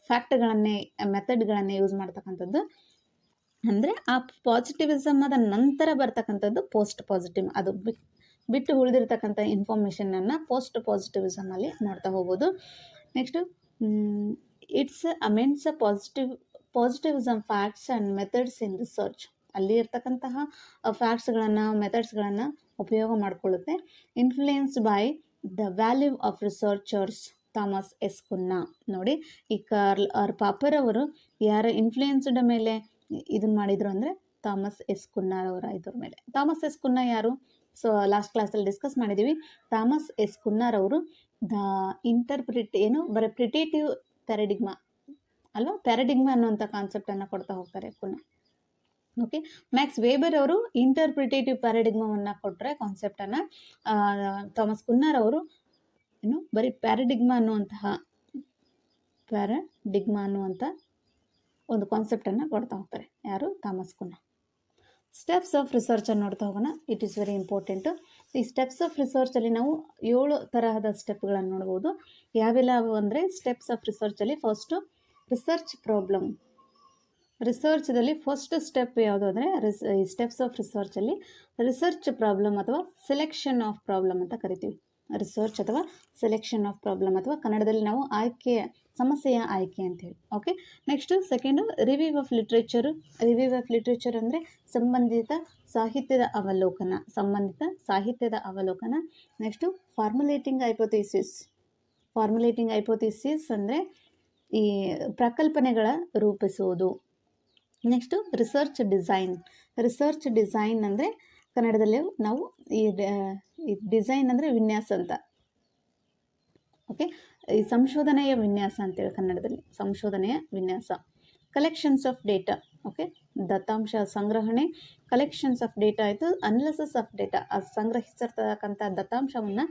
ಫ್ಯಾಕ್ಟ್ಗಳನ್ನೇ ಮೆಥಡ್ಗಳನ್ನೇ ಯೂಸ್ ಮಾಡ್ತಕ್ಕಂಥದ್ದು. ಅಂದರೆ ಆ ಪಾಸಿಟಿವಿಸಮ್ ನಂತರ ಬರ್ತಕ್ಕಂಥದ್ದು ಪೋಸ್ಟ್ ಪಾಸಿಟಿವ್. ಅದು ಬಿಟ್ಟು ಉಳಿದಿರ್ತಕ್ಕಂಥ ಇನ್ಫಾರ್ಮೇಷನನ್ನು ಪೋಸ್ಟ್ ಪಾಸಿಟಿವಿಸಮಲ್ಲಿ ನೋಡ್ತಾ ಹೋಗ್ಬೋದು. Next it's amends positivism facts and methods in research. ಅಲ್ಲಿ ಇರ್ತಕ್ಕಂತಹ ಫ್ಯಾಕ್ಟ್ಸ್ಗಳನ್ನು ಮೆಥಡ್ಸ್ಗಳನ್ನು ಉಪಯೋಗ ಮಾಡಿಕೊಳ್ಳುತ್ತೆ. Influenced by the value of researchers Thomas S Kuhn. ನೋಡಿ, ಈ ಕಾರ್ಲ್ ಆರ್ ಪಾಪರ್ ಅವರು ಯಾರ ಇನ್ಫ್ಲೂಯೆನ್ಸ್ಡ್ ಮೇಲೆ ಇದನ್ನು ಮಾಡಿದರು ಅಂದರೆ ಥಾಮಸ್ ಎಸ್ ಕುನ್ನಾ ಅವರ ಇದ್ರ ಮೇಲೆ. ಥಾಮಸ್ ಎಸ್ ಕುನ್ನಾ ಯಾರು? ಸೊ ಲಾಸ್ಟ್ ಕ್ಲಾಸಲ್ಲಿ ಡಿಸ್ಕಸ್ ಮಾಡಿದ್ದೀವಿ. ಥಾಮಸ್ ಎಸ್ ಕುನ್ನಾರವರು ದ ಪ್ರಿಟೇಟಿವ್ ಪ್ಯಾರಡಿಗ್ಮಾ ಅಲ್ವಾ, ಪ್ಯಾರಡಿಗ್ಮಾ ಅನ್ನುವಂಥ ಕಾನ್ಸೆಪ್ಟನ್ನು ಕೊಡ್ತಾ ಹೋಗ್ತಾರೆ ಕುನ್ನಾ. ಓಕೆ, ಮ್ಯಾಕ್ಸ್ ವೇಬರ್ ಅವರು ಇಂಟರ್ಪ್ರಿಟೇಟಿವ್ ಪ್ಯಾರಡಿಗ್ಮಾವನ್ನು ಕೊಟ್ಟರೆ ಕಾನ್ಸೆಪ್ಟನ್ನು. ಥಾಮಸ್ ಕುನ್ನಾರ್ ಅವರು ಬರೀ ಪ್ಯಾರಡಿಗ್ಮಾ ಅನ್ನುವಂಥ ಒಂದು ಕಾನ್ಸೆಪ್ಟನ್ನು ಕೊಡ್ತಾ ಹೋಗ್ತಾರೆ. ಯಾರು? Thomas Kuhn. ಸ್ಟೆಪ್ಸ್ ಆಫ್ ರಿಸರ್ಚನ್ನು ನೋಡ್ತಾ ಹೋಗೋಣ. It is very important. ಈ ಸ್ಟೆಪ್ಸ್ ಆಫ್ ರಿಸರ್ಚಲ್ಲಿ ನಾವು 7 ತರಹದ ಸ್ಟೆಪ್ಗಳನ್ನು ನೋಡ್ಬೋದು. ಯಾವೆಲ್ಲ ಅಂದರೆ ಸ್ಟೆಪ್ಸ್ ಆಫ್ ರಿಸರ್ಚಲ್ಲಿ ಫಸ್ಟು ರಿಸರ್ಚ್ ಪ್ರಾಬ್ಲಮ್. ರಿಸರ್ಚ್ದಲ್ಲಿ ಫಸ್ಟ್ ಸ್ಟೆಪ್ ಯಾವುದು ಅಂದರೆ ಈ ಸ್ಟೆಪ್ಸ್ ಆಫ್ ರಿಸರ್ಚಲ್ಲಿ ರಿಸರ್ಚ್ ಪ್ರಾಬ್ಲಮ್ ಅಥವಾ ಸೆಲೆಕ್ಷನ್ ಆಫ್ ಪ್ರಾಬ್ಲಮ್ ಅಂತ ಕರಿತೀವಿ. ರಿಸರ್ಚ್ ಅಥವಾ ಸೆಲೆಕ್ಷನ್ ಆಫ್ ಪ್ರಾಬ್ಲಮ್ ಅಥವಾ ಕನ್ನಡದಲ್ಲಿ ನಾವು ಸಮಸ್ಯೆಯ ಆಯ್ಕೆ ಅಂತೇಳಿ. Okay, next second review of literature. Review of literature ಅಂದರೆ ಸಂಬಂಧಿತ ಸಾಹಿತ್ಯದ ಅವಲೋಕನ. ನೆಕ್ಸ್ಟು ಫಾರ್ಮುಲೇಟಿಂಗ್ ಹೈಪೋಥಿಸಿಸ್ ಅಂದರೆ ಈ ಪ್ರಕಲ್ಪನೆಗಳ ರೂಪಿಸುವುದು. ನೆಕ್ಸ್ಟು ರಿಸರ್ಚ್ ಡಿಸೈನ್ ಅಂದರೆ ಕನ್ನಡದಲ್ಲಿ ನಾವು ಈ ಡಿಸೈನ್ ಅಂದರೆ ವಿನ್ಯಾಸ ಅಂತ. ಓಕೆ, ಈ ಸಂಶೋಧನೆಯ ವಿನ್ಯಾಸ ಅಂತೇಳಿ ಕನ್ನಡದಲ್ಲಿ ಸಂಶೋಧನೆಯ ವಿನ್ಯಾಸ. Collections of data. ಓಕೆ, ದತ್ತಾಂಶ ಸಂಗ್ರಹಣೆ. ಕಲೆಕ್ಷನ್ಸ್ ಆಫ್ ಡೇಟಾ ಆಯಿತು. ಅನಾಲಿಸಿಸ್ ಆಫ್ ಡೇಟಾ, ಅದು ಸಂಗ್ರಹಿಸಿರ್ತಕ್ಕಂಥ ದತ್ತಾಂಶವನ್ನು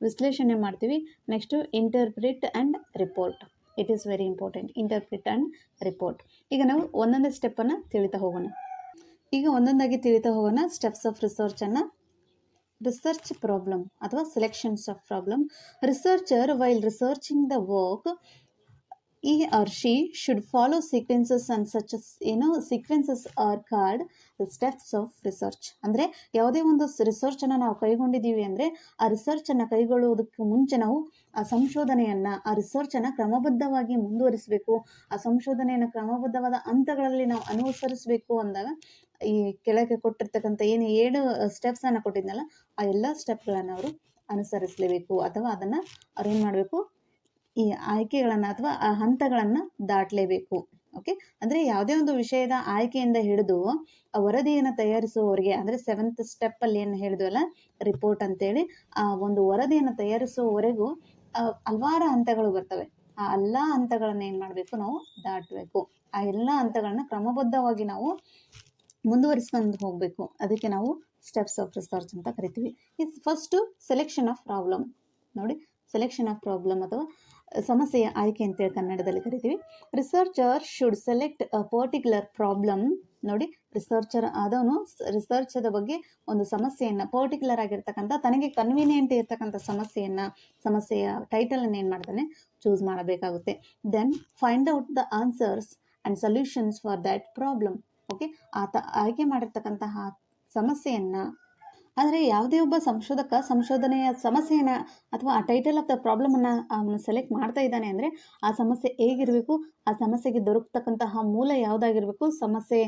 ವಿಶ್ಲೇಷಣೆ ಮಾಡ್ತೀವಿ. Next interpret and report. It is very important, interpret and report. ಈಗ ನಾವು ಒಂದೊಂದೇ ಸ್ಟೆಪ್ಪನ್ನು ತಿಳಿತಾ ಹೋಗೋಣ. ಸ್ಟೆಪ್ಸ್ ಆಫ್ ರಿಸರ್ಚನ್ನು. ರಿಸರ್ಚ್ ಪ್ರಾಬ್ಲಮ್ ಅಥವಾ selections of problem. Researcher while researching the work he or she should follow sequences and such as sequences are called the steps of research. ಅಂದರೆ ಯಾವುದೇ ಒಂದು ರಿಸರ್ಚನ್ನು ನಾವು ಕೈಗೊಂಡಿದ್ದೀವಿ ಅಂದರೆ ಆ ರಿಸರ್ಚನ್ನು ಕೈಗೊಳ್ಳುವುದಕ್ಕೆ ಮುಂಚೆ ನಾವು ಆ ಸಂಶೋಧನೆಯನ್ನು ಆ ರಿಸರ್ಚನ್ನು ಕ್ರಮಬದ್ಧವಾಗಿ ಮುಂದುವರಿಸಬೇಕು. ಆ ಸಂಶೋಧನೆಯನ್ನು ಕ್ರಮಬದ್ಧವಾದ ಹಂತಗಳಲ್ಲಿ ನಾವು ಅನುಸರಿಸಬೇಕು ಅಂದಾಗ ಈ ಕೆಳಗೆ ಕೊಟ್ಟಿರ್ತಕ್ಕಂಥ ಏನು 7 ಸ್ಟೆಪ್ಸನ್ನು ಕೊಟ್ಟಿದ್ನಲ್ಲ ಆ ಎಲ್ಲ ಸ್ಟೆಪ್ಗಳನ್ನು ಅವರು ಅನುಸರಿಸಲೇಬೇಕು ಅಥವಾ ಅದನ್ನು ಅವ್ರು ಏನು ಮಾಡಬೇಕು, ಈ ಆಯ್ಕೆಗಳನ್ನು ಅಥವಾ ಆ ಹಂತಗಳನ್ನು ದಾಟಲೇಬೇಕು. ಓಕೆ, ಅಂದರೆ ಯಾವುದೇ ಒಂದು ವಿಷಯದ ಆಯ್ಕೆಯಿಂದ ಹಿಡಿದು ಆ ವರದಿಯನ್ನು ತಯಾರಿಸುವವರೆಗೆ, ಅಂದರೆ 7th ಸ್ಟೆಪ್ಪಲ್ಲಿ ಏನು ಹೇಳಿದ್ವಲ್ಲ ರಿಪೋರ್ಟ್ ಅಂತೇಳಿ, ಆ ಒಂದು ವರದಿಯನ್ನು ತಯಾರಿಸುವವರೆಗೂ ಹಲವಾರು ಹಂತಗಳು ಬರ್ತವೆ. ಆ ಎಲ್ಲ ಹಂತಗಳನ್ನು ಏನು ಮಾಡಬೇಕು, ನಾವು ದಾಟಬೇಕು. ಆ ಎಲ್ಲ ಹಂತಗಳನ್ನ ಕ್ರಮಬದ್ಧವಾಗಿ ನಾವು ಮುಂದುವರಿಸ್ಕೊಂಡು ಹೋಗಬೇಕು. ಅದಕ್ಕೆ ನಾವು ಸ್ಟೆಪ್ಸ್ ಆಫ್ ರಿಸರ್ಚ್ ಅಂತ ಕರಿತೀವಿ. First selection of problem. ನೋಡಿ, ಸೆಲೆಕ್ಷನ್ ಆಫ್ ಪ್ರಾಬ್ಲಮ್ ಅಥವಾ ಸಮಸ್ಯೆಯ ಆಯ್ಕೆ ಅಂತೇಳಿ ಕನ್ನಡದಲ್ಲಿ ಕರಿತೀವಿ. Researcher should select a particular problem. ನೋಡಿ, ರಿಸರ್ಚರ್ ಆದವನು ರಿಸರ್ಚದ ಬಗ್ಗೆ ಒಂದು ಸಮಸ್ಯೆಯನ್ನು, ಪರ್ಟಿಕ್ಯುಲರ್ ಆಗಿರ್ತಕ್ಕಂಥ ತನಗೆ ಕನ್ವೀನಿಯೆಂಟ್ ಇರ್ತಕ್ಕಂಥ ಸಮಸ್ಯೆಯ ಟೈಟಲನ್ನು ಏನು ಮಾಡ್ತಾನೆ, ಚೂಸ್ ಮಾಡಬೇಕಾಗುತ್ತೆ. Then find out the answers and solutions for that problem. Okay, ಆತ ಆಯ್ಕೆ ಮಾಡಿರ್ತಕ್ಕಂತಹ ಸಮಸ್ಯೆಯನ್ನು, ಆದರೆ ಯಾವುದೇ ಒಬ್ಬ ಸಂಶೋಧಕ ಸಂಶೋಧನೆಯ ಸಮಸ್ಯೆಯನ್ನು ಅಥವಾ ಆ ಟೈಟಲ್ ಆಫ್ ದ ಪ್ರಾಬ್ಲಮನ್ನು ಅವನು ಸೆಲೆಕ್ಟ್ ಮಾಡ್ತಾ ಇದ್ದಾನೆ ಅಂದರೆ ಆ ಸಮಸ್ಯೆ ಹೇಗಿರಬೇಕು, ಆ ಸಮಸ್ಯೆಗೆ ದೊರಕತಕ್ಕಂತಹ ಮೂಲ ಯಾವುದಾಗಿರಬೇಕು, ಸಮಸ್ಯೆ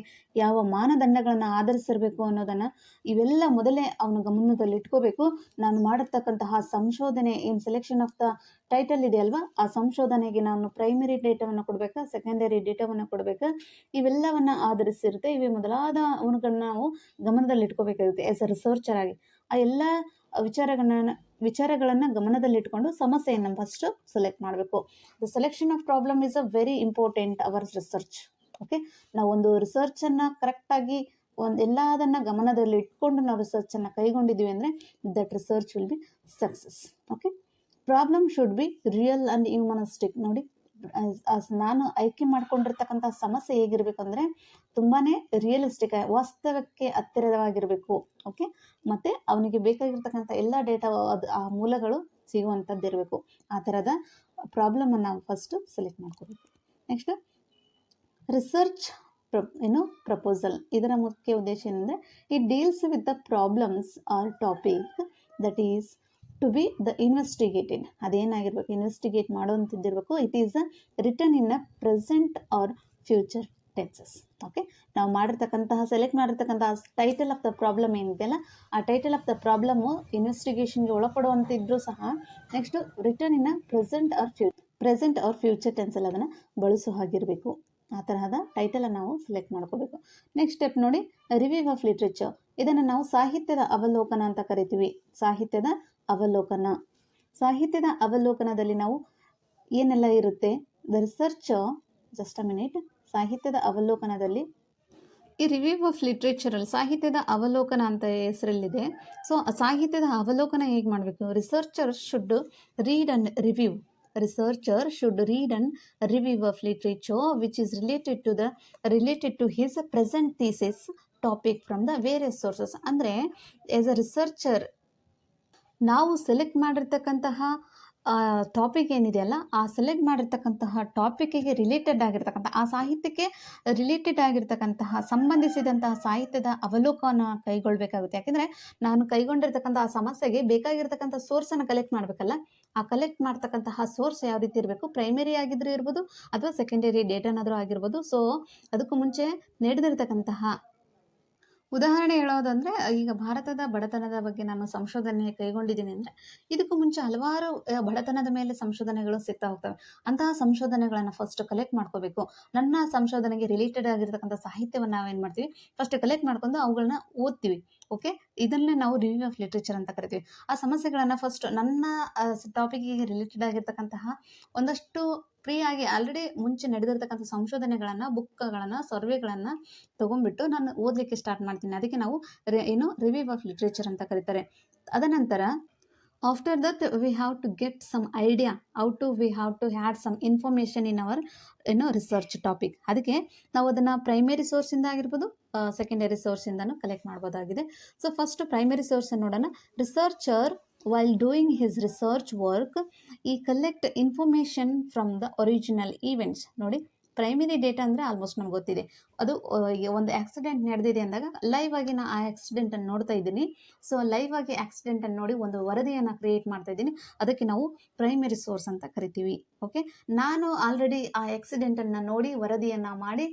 ಯಾವ ಮಾನದಂಡಗಳನ್ನು ಆಧರಿಸಿರಬೇಕು ಅನ್ನೋದನ್ನು ಇವೆಲ್ಲ ಮೊದಲೇ ಅವನು ಗಮನದಲ್ಲಿ ಇಟ್ಕೋಬೇಕು. ನಾನು ಮಾಡಿರ್ತಕ್ಕಂತಹ ಸಂಶೋಧನೆ ಏನು ಸೆಲೆಕ್ಷನ್ ಆಫ್ ದ ಟೈಟಲ್ ಇದೆಯಲ್ವಾ, ಆ ಸಂಶೋಧನೆಗೆ ನಾನು ಪ್ರೈಮರಿ ಡೇಟಾವನ್ನು ಕೊಡಬೇಕಾ, ಸೆಕೆಂಡರಿ ಡೇಟಾವನ್ನು ಕೊಡಬೇಕಾ, ಇವೆಲ್ಲವನ್ನು ಆಧರಿಸಿರುತ್ತೆ. ಇವೆ ಮೊದಲಾದ ಅವನುಗಳನ್ನ ನಾವು ಗಮನದಲ್ಲಿ ಇಟ್ಕೋಬೇಕಾಗುತ್ತೆ ಆ್ಯಸ್ ಅ ರಿಸರ್ಚರ್ ಆಗಿ. ಆ ಎಲ್ಲ ವಿಚಾರಗಳನ್ನು ಗಮನದಲ್ಲಿಟ್ಕೊಂಡು ಸಮಸ್ಯೆಯನ್ನು ಫಸ್ಟು ಸೆಲೆಕ್ಟ್ ಮಾಡಬೇಕು. The selection of problem is a very important our research. Okay, ನಾವು ಒಂದು ರಿಸರ್ಚನ್ನು ಕರೆಕ್ಟಾಗಿ ಎಲ್ಲದನ್ನು ಗಮನದಲ್ಲಿ ಇಟ್ಕೊಂಡು ನಾವು ರಿಸರ್ಚನ್ನು ಕೈಗೊಂಡಿದ್ದೀವಿ ಅಂದರೆ that research will be success. Okay, problem should be real and humanistic. ನೋಡಿ, ನಾನು ಆಯ್ಕೆ ಮಾಡ್ಕೊಂಡಿರ್ತಕ್ಕಂಥ ಸಮಸ್ಯೆ ಹೇಗಿರಬೇಕಂದ್ರೆ ತುಂಬಾ ರಿಯಲಿಸ್ಟಿಕ್, ವಾಸ್ತವಕ್ಕೆ ಹತ್ತಿರವಾಗಿರಬೇಕು. ಓಕೆ, ಮತ್ತು ಅವನಿಗೆ ಬೇಕಾಗಿರ್ತಕ್ಕಂಥ ಎಲ್ಲ ಡೇಟಾ ಆ ಮೂಲಗಳು ಸಿಗುವಂಥದ್ದಿರಬೇಕು. ಆ ಥರದ ಪ್ರಾಬ್ಲಮನ್ನು ನಾವು ಫಸ್ಟು ಸೆಲೆಕ್ಟ್ ಮಾಡ್ಕೋಬೇಕು. Next research proposal. ಇದರ ಮುಖ್ಯ ಉದ್ದೇಶ ಏನಂದರೆ it deals with the problems or topic that is to be the investigated. ಅದೇನಾಗಿರ್ಬೇಕು, ಇನ್ವೆಸ್ಟಿಗೇಟ್ ಮಾಡೋವಂಥದ್ದಿರಬೇಕು. It is return in a present or future tenses. Okay, ನಾವು ಸೆಲೆಕ್ಟ್ ಮಾಡಿರ್ತಕ್ಕಂತಹ ಟೈಟಲ್ ಆಫ್ ದ ಪ್ರಾಬ್ಲಮ್ ಏನಿದೆಯಲ್ಲ, ಆ ಟೈಟಲ್ ಆಫ್ ದ ಪ್ರಾಬ್ಲಮ್ಮು ಇನ್ವೆಸ್ಟಿಗೇಷನ್ಗೆ ಒಳಪಡುವಂತಿದ್ರೂ ಸಹ next return in a present or future ಟೆನ್ಸಲ್ಲಿ ಅದನ್ನು ಬಳಸೋ ಹಾಗಿರಬೇಕು. ಆ ತರಹದ ಟೈಟಲನ್ನು ನಾವು ಸೆಲೆಕ್ಟ್ ಮಾಡ್ಕೋಬೇಕು. ನೆಕ್ಸ್ಟ್ ಸ್ಟೆಪ್ ನೋಡಿ, ರಿವ್ಯೂ ಆಫ್ ಲಿಟ್ರೇಚರ್. ಇದನ್ನು ನಾವು ಸಾಹಿತ್ಯದ ಅವಲೋಕನ ಅಂತ ಕರಿತೀವಿ. ಸಾಹಿತ್ಯದ ಅವಲೋಕನದಲ್ಲಿ ನಾವು ಏನೆಲ್ಲ ಇರುತ್ತೆ, the researcher, just a minute, ಸಾಹಿತ್ಯದ ಅವಲೋಕನದಲ್ಲಿ ಈ ರಿವ್ಯೂ ಆಫ್ ಲಿಟ್ರೇಚರಲ್ಲಿ ಸಾಹಿತ್ಯದ ಅವಲೋಕನ ಅಂತ ಹೆಸರಲ್ಲಿದೆ. ಸೊ ಸಾಹಿತ್ಯದ ಅವಲೋಕನ ಹೇಗೆ ಮಾಡಬೇಕು, researcher should read and review of literature which is related to his present thesis topic from the various sources. ಅಂದರೆ ಆಸ್ ಅ ರಿಸರ್ಚರ್ ನಾವು ಸೆಲೆಕ್ಟ್ ಮಾಡಿರ್ತಕ್ಕಂತಹ ಟಾಪಿಕ್ ಏನಿದೆಯಲ್ಲ, ಆ ಸೆಲೆಕ್ಟ್ ಮಾಡಿರ್ತಕ್ಕಂತಹ ಟಾಪಿಕ್ಕಿಗೆ ರಿಲೇಟೆಡ್ ಆಗಿರ್ತಕ್ಕಂಥ, ಆ ಸಾಹಿತ್ಯಕ್ಕೆ ರಿಲೇಟೆಡ್ ಆಗಿರ್ತಕ್ಕಂತಹ ಸಂಬಂಧಿಸಿದಂತಹ ಸಾಹಿತ್ಯದ ಅವಲೋಕನ ಕೈಗೊಳ್ಳಬೇಕಾಗುತ್ತೆ. ಯಾಕೆಂದರೆ ನಾನು ಕೈಗೊಂಡಿರ್ತಕ್ಕಂಥ ಆ ಸಮಸ್ಯೆಗೆ ಬೇಕಾಗಿರ್ತಕ್ಕಂಥ ಸೋರ್ಸನ್ನು ಕಲೆಕ್ಟ್ ಮಾಡಬೇಕಲ್ಲ. ಆ ಕಲೆಕ್ಟ್ ಮಾಡ್ತಕ್ಕಂತಹ ಸೋರ್ಸ್ ಯಾವ ರೀತಿ ಇರಬೇಕು, ಪ್ರೈಮರಿ ಆಗಿದ್ರೂ ಇರ್ಬೋದು ಅಥವಾ ಸೆಕೆಂಡರಿ ಡೇಟಾನಾದರೂ ಆಗಿರ್ಬೋದು. ಸೊ ಅದಕ್ಕೂ ಮುಂಚೆ ನಡೆದಿರ್ತಕ್ಕಂತಹ ಉದಾಹರಣೆ ಹೇಳೋದಂದರೆ, ಈಗ ಭಾರತದ ಬಡತನದ ಬಗ್ಗೆ ನಾನು ಸಂಶೋಧನೆ ಕೈಗೊಂಡಿದ್ದೀನಿ ಅಂದರೆ ಇದಕ್ಕೂ ಮುಂಚೆ ಹಲವಾರು ಬಡತನದ ಮೇಲೆ ಸಂಶೋಧನೆಗಳು ಸಿಗ್ತಾ ಹೋಗ್ತವೆ. ಅಂತಹ ಸಂಶೋಧನೆಗಳನ್ನು ಫಸ್ಟ್ ಕಲೆಕ್ಟ್ ಮಾಡ್ಕೋಬೇಕು. ನನ್ನ ಸಂಶೋಧನೆಗೆ ರಿಲೇಟೆಡ್ ಆಗಿರ್ತಕ್ಕಂಥ ಸಾಹಿತ್ಯವನ್ನು ನಾವೇನು ಮಾಡ್ತೀವಿ, ಫಸ್ಟ್ ಕಲೆಕ್ಟ್ ಮಾಡ್ಕೊಂಡು ಅವುಗಳನ್ನ ಓದ್ತೀವಿ. ಓಕೆ, ಇದನ್ನೇ ನಾವು ರಿವ್ಯೂ ಆಫ್ ಲಿಟ್ರೇಚರ್ ಅಂತ ಕರಿತೀವಿ. ಆ ಸಮಸ್ಯೆಗಳನ್ನು ಫಸ್ಟ್ ನನ್ನ ಟಾಪಿಕ್ಕಿಗೆ ರಿಲೇಟೆಡ್ ಆಗಿರ್ತಕ್ಕಂತಹ ಒಂದಷ್ಟು ಫ್ರೀಯಾಗಿ ಆಲ್ರೆಡಿ ಮುಂಚೆ ನಡೆದಿರ್ತಕ್ಕಂಥ ಸಂಶೋಧನೆಗಳನ್ನು, ಬುಕ್ಗಳನ್ನು, ಸರ್ವೆಗಳನ್ನು ತೊಗೊಂಡ್ಬಿಟ್ಟು ನಾನು ಓದಲಿಕ್ಕೆ ಸ್ಟಾರ್ಟ್ ಮಾಡ್ತೀನಿ. ಅದಕ್ಕೆ ನಾವು ರಿವ್ಯೂ ಆಫ್ ಲಿಟ್ರೇಚರ್ ಅಂತ ಕರೀತಾರೆ. ಅದನಂತರ after that we have to get some idea we have to had some information in our research topic. ಅದಕ್ಕೆ ನಾವು ಅದನ್ನು ಪ್ರೈಮರಿ ಸೋರ್ಸಿಂದ ಆಗಿರ್ಬೋದು, ಸೆಕೆಂಡರಿ ಸೋರ್ಸಿಂದನೂ ಕಲೆಕ್ಟ್ ಮಾಡ್ಬೋದಾಗಿದೆ. ಸೊ ಫಸ್ಟ್ ಪ್ರೈಮರಿ ಸೋರ್ಸ್ ನೋಡೋಣ. Researcher while doing his research work he collect information from the original events. ನೋಡಿ, primary data ಅಂದರೆ ಆಲ್ಮೋಸ್ಟ್ ನಮ್ಗೆ ಗೊತ್ತಿದೆ. ಅದು ಈಗ ಒಂದು ಆಕ್ಸಿಡೆಂಟ್ ನಡೆದಿದೆ ಅಂದಾಗ ಲೈವ್ ಆಗಿ ನಾನು ಆ ಆಕ್ಸಿಡೆಂಟನ್ನು ನೋಡ್ತಾ ಇದ್ದೀನಿ. ಸೊ ಲೈವ್ ಆಗಿ ಆಕ್ಸಿಡೆಂಟನ್ನು ನೋಡಿ ಒಂದು ವರದಿಯನ್ನು ಕ್ರಿಯೇಟ್ ಮಾಡ್ತಾ ಇದ್ದೀನಿ. ಅದಕ್ಕೆ ನಾವು ಪ್ರೈಮರಿ ಸೋರ್ಸ್ ಅಂತ ಕರಿತೀವಿ. ಓಕೆ, ನಾನು ಆಲ್ರೆಡಿ ಆ ಆಕ್ಸಿಡೆಂಟನ್ನು ನೋಡಿ ವರದಿಯನ್ನು ಮಾಡಿ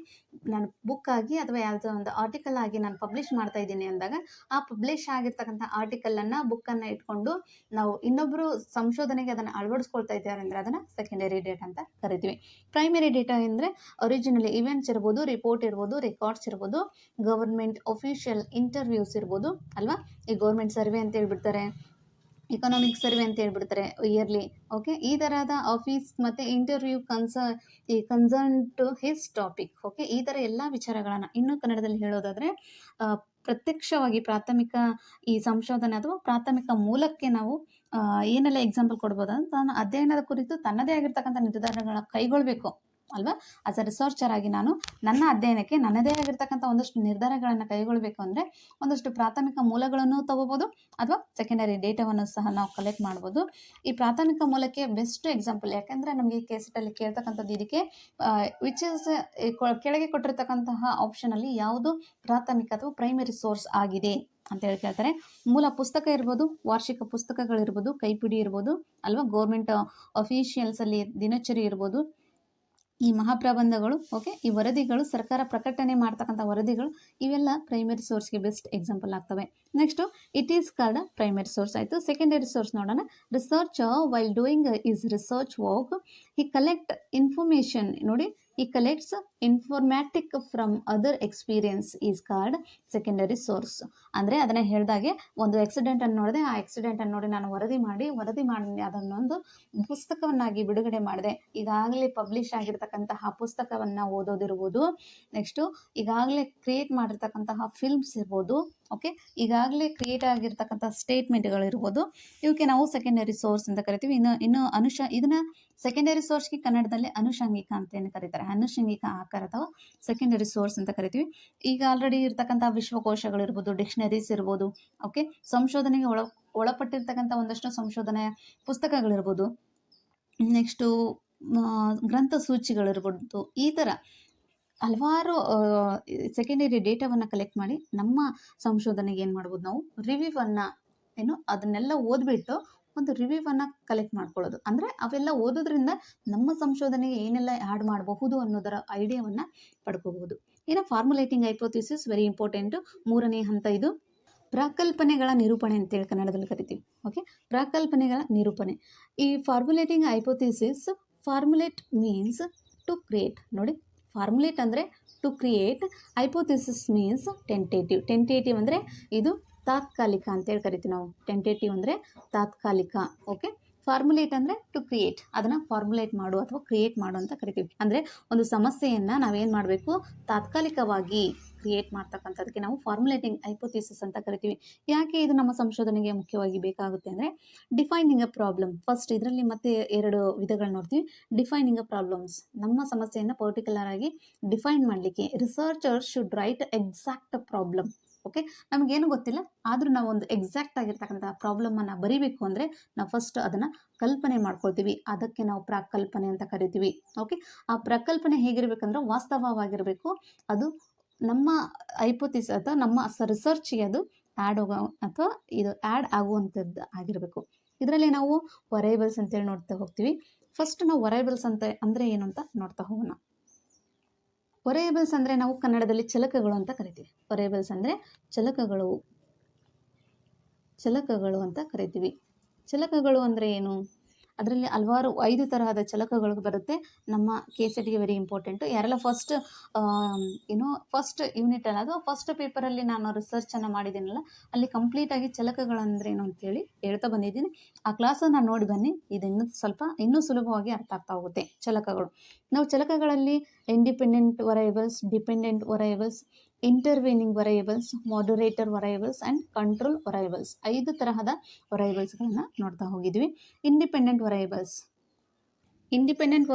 ನಾನು ಬುಕ್ ಆಗಿ ಅಥವಾ ಯಾವುದೋ ಒಂದು ಆರ್ಟಿಕಲ್ ಆಗಿ ನಾನು ಪಬ್ಲಿಷ್ ಮಾಡ್ತಾ ಇದ್ದೀನಿ ಅಂದಾಗ ಆ ಪಬ್ಲಿಷ್ ಆಗಿರ್ತಕ್ಕಂಥ ಆರ್ಟಿಕಲನ್ನು ಬುಕ್ಕನ್ನು ಇಟ್ಕೊಂಡು ನಾವು ಇನ್ನೊಬ್ಬರು ಸಂಶೋಧನೆಗೆ ಅದನ್ನು ಅಳವಡಿಸ್ಕೊಳ್ತಾ ಇದ್ದಾರೆ ಅಂದರೆ ಅದನ್ನು ಸೆಕೆಂಡರಿ ಡೇಟಾ ಅಂತ ಕರಿತೀವಿ. ಪ್ರೈಮರಿ ಡೇಟಾ ಅಂದರೆ ಒರಿಜಿನಲ್ ಇವೆಂಟ್ಸ್ ಇರ್ಬೋದು, ರಿಪೋರ್ಟ್ ಇರ್ಬೋದು, ರೆಕಾರ್ಡ್ಸ್ ಇರ್ಬೋದು, ಗವರ್ಮೆಂಟ್ ಅಫಿಷಿಯಲ್ ಇಂಟರ್ವ್ಯೂಸ್ ಇರ್ಬೋದು ಅಲ್ವಾ. ಈ ಗೌರ್ಮೆಂಟ್ ಸರ್ವೆ ಅಂತ ಹೇಳ್ಬಿಡ್ತಾರೆ, ಎಕನಾಮಿಕ್ ಸರ್ವೆ ಅಂತ ಹೇಳ್ಬಿಡ್ತಾರೆ ಇಯರ್ಲಿ. ಓಕೆ, ಈ ಥರದ ಆಫೀಸ್ ಮತ್ತು interview concern to his topic. Okay, ಈ ಥರ ಎಲ್ಲ ವಿಚಾರಗಳನ್ನು ಇನ್ನೂ ಕನ್ನಡದಲ್ಲಿ ಹೇಳೋದಾದರೆ ಪ್ರತ್ಯಕ್ಷವಾಗಿ ಪ್ರಾಥಮಿಕ ಈ ಸಂಶೋಧನೆ ಅಥವಾ ಪ್ರಾಥಮಿಕ ಮೂಲಕ್ಕೆ ನಾವು ಏನೆಲ್ಲ ಎಕ್ಸಾಂಪಲ್ ಕೊಡ್ಬೋದು ಅಂತ, ತಾನು ಅಧ್ಯಯನದ ಕುರಿತು ತನ್ನದೇ ಆಗಿರ್ತಕ್ಕಂಥ ನಿರ್ಧಾರಗಳನ್ನ ಕೈಗೊಳ್ಳಬೇಕು ಅಲ್ವಾ. ಆಸ್ ಅ ರಿಸರ್ಚರ್ ಆಗಿ ನಾನು ನನ್ನ ಅಧ್ಯಯನಕ್ಕೆ ನನ್ನದೇ ಆಗಿರ್ತಕ್ಕಂಥ ಒಂದಷ್ಟು ನಿರ್ಧಾರಗಳನ್ನು ಕೈಗೊಳ್ಳಬೇಕು ಅಂದರೆ ಒಂದಷ್ಟು ಪ್ರಾಥಮಿಕ ಮೂಲಗಳನ್ನು ತಗೋಬೋದು ಅಥವಾ ಸೆಕೆಂಡರಿ ಡೇಟಾವನ್ನು ಸಹ ನಾವು ಕಲೆಕ್ಟ್ ಮಾಡ್ಬೋದು. ಈ ಪ್ರಾಥಮಿಕ ಮೂಲಕ್ಕೆ ಬೆಸ್ಟ್ ಎಕ್ಸಾಂಪಲ್, ಯಾಕೆಂದರೆ ನಮಗೆ ಈ ಕೇಸೆಟಲ್ಲಿ ಕೇಳ್ತಕ್ಕಂಥದ್ದು ಇದಕ್ಕೆ ವಿಚ್ ಇಸ್ ಕೆಳಗೆ ಕೊಟ್ಟಿರ್ತಕ್ಕಂತಹ ಆಪ್ಷನಲ್ಲಿ ಯಾವುದು ಪ್ರಾಥಮಿಕ ಅಥವಾ ಪ್ರೈಮರಿ ಸೋರ್ಸ್ ಆಗಿದೆ ಅಂತ ಹೇಳಿ ಕೇಳ್ತಾರೆ. ಮೂಲ ಪುಸ್ತಕ ಇರ್ಬೋದು, ವಾರ್ಷಿಕ ಪುಸ್ತಕಗಳಿರ್ಬೋದು, ಕೈಪಿಡಿ ಇರ್ಬೋದು ಅಲ್ವಾ, ಗೌರ್ಮೆಂಟ್ ಅಫಿಷಿಯಲ್ಸಲ್ಲಿ ದಿನಚರಿ ಇರ್ಬೋದು, ಈ ಮಹಾಪ್ರಬಂಧಗಳು, ಓಕೆ, ಈ ವರದಿಗಳು, ಸರ್ಕಾರ ಪ್ರಕಟಣೆ ಮಾಡ್ತಕ್ಕಂಥ ವರದಿಗಳು, ಇವೆಲ್ಲ ಪ್ರೈಮರಿ ಸೋರ್ಸ್ಗೆ ಬೆಸ್ಟ್ ಎಕ್ಸಾಂಪಲ್ ಆಗ್ತವೆ. Next it is called primary source ಆಯಿತು. ಸೆಕೆಂಡರಿ ಸೋರ್ಸ್ ನೋಡೋಣ. Researcher while doing is research work he collect information. ನೋಡಿ, ಈ collects informatic from other experience is called secondary source. ಅಂದರೆ ಅದನ್ನೇ ಹೇಳಿದಾಗೆ ಒಂದು ಆಕ್ಸಿಡೆಂಟನ್ನು ನೋಡಿದೆ, ಆ ಆಕ್ಸಿಡೆಂಟನ್ನು ನೋಡಿ ನಾನು ವರದಿ ಮಾಡಿ ಅದನ್ನೊಂದು ಪುಸ್ತಕವನ್ನಾಗಿ ಬಿಡುಗಡೆ ಮಾಡಿದೆ. ಈಗಾಗಲೇ ಪಬ್ಲಿಷ್ ಆಗಿರ್ತಕ್ಕಂತಹ ಪುಸ್ತಕವನ್ನು ಓದೋದಿರ್ಬೋದು, ನೆಕ್ಸ್ಟು ಈಗಾಗಲೇ ಕ್ರಿಯೇಟ್ ಮಾಡಿರ್ತಕ್ಕಂತಹ ಫಿಲ್ಮ್ಸ್ ಇರ್ಬೋದು, ಓಕೆ, ಈಗಾಗಲೇ ಕ್ರಿಯೇಟ್ ಆಗಿರ್ತಕ್ಕಂಥ ಸ್ಟೇಟ್ಮೆಂಟ್ಗಳಿರ್ಬೋದು, ಇವಕ್ಕೆ ನಾವು ಸೆಕೆಂಡರಿ ಸೋರ್ಸ್ ಅಂತ ಕರಿತೀವಿ. ಇನ್ನು ಇದನ್ನು ಸೆಕೆಂಡರಿ ಸೋರ್ಸ್ಗೆ ಕನ್ನಡದಲ್ಲಿ ಅನುಷಂಗಿಕ ಅಂತೇನು ಕರೀತಾರೆ, ಅನುಷಂಗಿಕ ಆಕಾರ ಅಥವಾ ಸೆಕೆಂಡರಿ ಸೋರ್ಸ್ ಅಂತ ಕರಿತೀವಿ. ಈಗ ಆಲ್ರೆಡಿ ಇರ್ತಕ್ಕಂಥ ವಿಶ್ವಕೋಶಗಳಿರ್ಬೋದು, ಡಿಕ್ಷನರೀಸ್ ಇರ್ಬೋದು, ಓಕೆ, ಸಂಶೋಧನೆಗೆ ಒಳಪಟ್ಟಿರ್ತಕ್ಕಂಥ ಒಂದಷ್ಟು ಸಂಶೋಧನೆಯ ಪುಸ್ತಕಗಳಿರ್ಬೋದು, ನೆಕ್ಸ್ಟು ಗ್ರಂಥ ಸೂಚಿಗಳಿರ್ಬೋದು, ಈ ಥರ ಹಲವಾರು ಸೆಕೆಂಡರಿ ಡೇಟಾವನ್ನು ಕಲೆಕ್ಟ್ ಮಾಡಿ ನಮ್ಮ ಸಂಶೋಧನೆಗೆ ಏನು ಮಾಡ್ಬೋದು, ನಾವು ರಿವ್ಯೂವನ್ನು ಅದನ್ನೆಲ್ಲ ಓದ್ಬಿಟ್ಟು ಒಂದು ರಿವ್ಯೂವನ್ನು ಕಲೆಕ್ಟ್ ಮಾಡ್ಕೊಳ್ಳೋದು. ಅಂದರೆ ಅವೆಲ್ಲ ಓದೋದ್ರಿಂದ ನಮ್ಮ ಸಂಶೋಧನೆಗೆ ಏನೆಲ್ಲ ಆ್ಯಡ್ ಮಾಡಬಹುದು ಅನ್ನೋದರ ಐಡಿಯಾವನ್ನು ಪಡ್ಕೋಬಹುದು. ಇನ್ನು ಫಾರ್ಮುಲೇಟಿಂಗ್ ಹೈಪೋಥಿಸಿಸ್ ವೆರಿ ಇಂಪಾರ್ಟೆಂಟು. ಮೂರನೇ ಹಂತ ಇದು ಪ್ರಾಕಲ್ಪನೆಗಳ ನಿರೂಪಣೆ ಅಂತೇಳಿ ಕನ್ನಡದಲ್ಲಿ ಕರಿತೀವಿ. ಓಕೆ, ಪ್ರಾಕಲ್ಪನೆಗಳ ನಿರೂಪಣೆ. ಈ formulating hypothesis, formulate means to create. ನೋಡಿ, ಫಾರ್ಮುಲೇಟ್ ಅಂದರೆ to create, hypothesis means tentative. Tentative ಅಂದರೆ ಇದು ತಾತ್ಕಾಲಿಕ ಅಂತೇಳಿ ಕರಿತೀವಿ ನಾವು. ಟೆಂಟೇಟಿವ್ ಅಂದರೆ ತಾತ್ಕಾಲಿಕ. ಓಕೆ, ಫಾರ್ಮುಲೇಟ್ ಅಂದರೆ ಟು ಕ್ರಿಯೇಟ್, ಅದನ್ನು ಫಾರ್ಮುಲೇಟ್ ಮಾಡು ಅಥವಾ ಕ್ರಿಯೇಟ್ ಮಾಡು ಅಂತ ಕರಿತೀವಿ. ಅಂದರೆ ಒಂದು ಸಮಸ್ಯೆಯನ್ನು ನಾವೇನು ಮಾಡಬೇಕು, ತಾತ್ಕಾಲಿಕವಾಗಿ ಕ್ರಿಯೇಟ್ ಮಾಡ್ತಕ್ಕಂಥದಕ್ಕೆ ನಾವು ಫಾರ್ಮುಲೇಟಿಂಗ್ ಹೈಪೋಥಿಸಿಸ್ ಅಂತ ಕರಿತೀವಿ. ಯಾಕೆ ಇದು ನಮ್ಮ ಸಂಶೋಧನೆಗೆ ಮುಖ್ಯವಾಗಿ ಬೇಕಾಗುತ್ತೆ ಅಂದರೆ ಡಿಫೈನಿಂಗ್ ಅ ಪ್ರಾಬ್ಲಮ್. ಫಸ್ಟ್ ಇದರಲ್ಲಿ ಮತ್ತೆ 2 ವಿಧಗಳು ನೋಡ್ತೀವಿ. ಡಿಫೈನಿಂಗ್ ಅ ಪ್ರಾಬ್ಲಮ್ಸ್, ನಮ್ಮ ಸಮಸ್ಯೆಯನ್ನು ಪರ್ಟಿಕ್ಯುಲರ್ ಆಗಿ ಡಿಫೈನ್ ಮಾಡಲಿಕ್ಕೆ researcher should write exact problem. Okay, ನಮಗೇನು ಗೊತ್ತಿಲ್ಲ, ಆದರೂ ನಾವು ಒಂದು ಎಕ್ಸಾಕ್ಟ್ ಆಗಿರ್ತಕ್ಕಂಥ ಪ್ರಾಬ್ಲಮನ್ನು ಬರೀಬೇಕು ಅಂದರೆ ನಾವು ಫಸ್ಟ್ ಅದನ್ನು ಕಲ್ಪನೆ ಮಾಡ್ಕೊಳ್ತೀವಿ. ಅದಕ್ಕೆ ನಾವು ಪ್ರಾಕಲ್ಪನೆ ಅಂತ ಕರಿತೀವಿ. ಓಕೆ, ಆ ಪ್ರಕಲ್ಪನೆ ಹೇಗಿರಬೇಕಂದ್ರೆ ವಾಸ್ತವವಾಗಿರಬೇಕು. ಅದು ನಮ್ಮ ಹೈಪೋಥಿಸಿಸ್ ಅಥವಾ ನಮ್ಮ ರಿಸರ್ಚ್ಗೆ ಅದು ಆ್ಯಡ್ ಆಗುವಂಥದ್ದು ಆಗಿರಬೇಕು. ಇದರಲ್ಲಿ ನಾವು ವರೈಬಲ್ಸ್ ಅಂತೇಳಿ ನೋಡ್ತಾ ಹೋಗ್ತೀವಿ. ಫಸ್ಟ್ ನಾವು ವರೈಬಲ್ಸ್ ಅಂದರೆ ಏನು ಅಂತ ನೋಡ್ತಾ ಹೋಗೋಣ. ವರೈಬಲ್ಸ್ ಅಂದರೆ ನಾವು ಕನ್ನಡದಲ್ಲಿ ಚಲಕಗಳು ಅಂತ ಕರಿತೀವಿ. ವರೈಬಲ್ಸ್ ಅಂದರೆ ಚಲಕಗಳು ಅಂತ ಕರಿತೀವಿ. ಚಲಕಗಳು ಅಂದರೆ ಏನು? ಅದರಲ್ಲಿ ಹಲವಾರು 5 ತರಹದ ಚಲಕಗಳು ಬರುತ್ತೆ. ನಮ್ಮ KCETಗೆ ವೆರಿ ಇಂಪಾರ್ಟೆಂಟು. ಯಾರೆಲ್ಲ ಫಸ್ಟ್ ಯೂನಿಟಲ್ಲಿ ಅಥವಾ ಫಸ್ಟ್ ಪೇಪರಲ್ಲಿ ನಾನು ರಿಸರ್ಚನ್ನು ಮಾಡಿದ್ದೀನಲ್ಲ, ಅಲ್ಲಿ ಕಂಪ್ಲೀಟಾಗಿ ಚಲಕಗಳಂದ್ರೇನು ಅಂತೇಳಿ ಹೇಳ್ತಾ ಬಂದಿದ್ದೀನಿ. ಆ ಕ್ಲಾಸನ್ನು ನೋಡಿ ಬನ್ನಿ, ಇದು ಇನ್ನೂ ಸುಲಭವಾಗಿ ಅರ್ಥ ಆಗ್ತಾ ಹೋಗುತ್ತೆ. ಚಲಕಗಳು, ನಾವು ಚಲಕಗಳಲ್ಲಿ independent variables, dependent variables, intervening variables, moderator variables and control variables, 5 ತರಹದ ವರೈಬಲ್ಸ್ಗಳನ್ನು ನೋಡ್ತಾ ಹೋಗಿದ್ವಿ. ಇಂಡಿಪೆಂಡೆಂಟ್ ವರೈಬಲ್ಸ್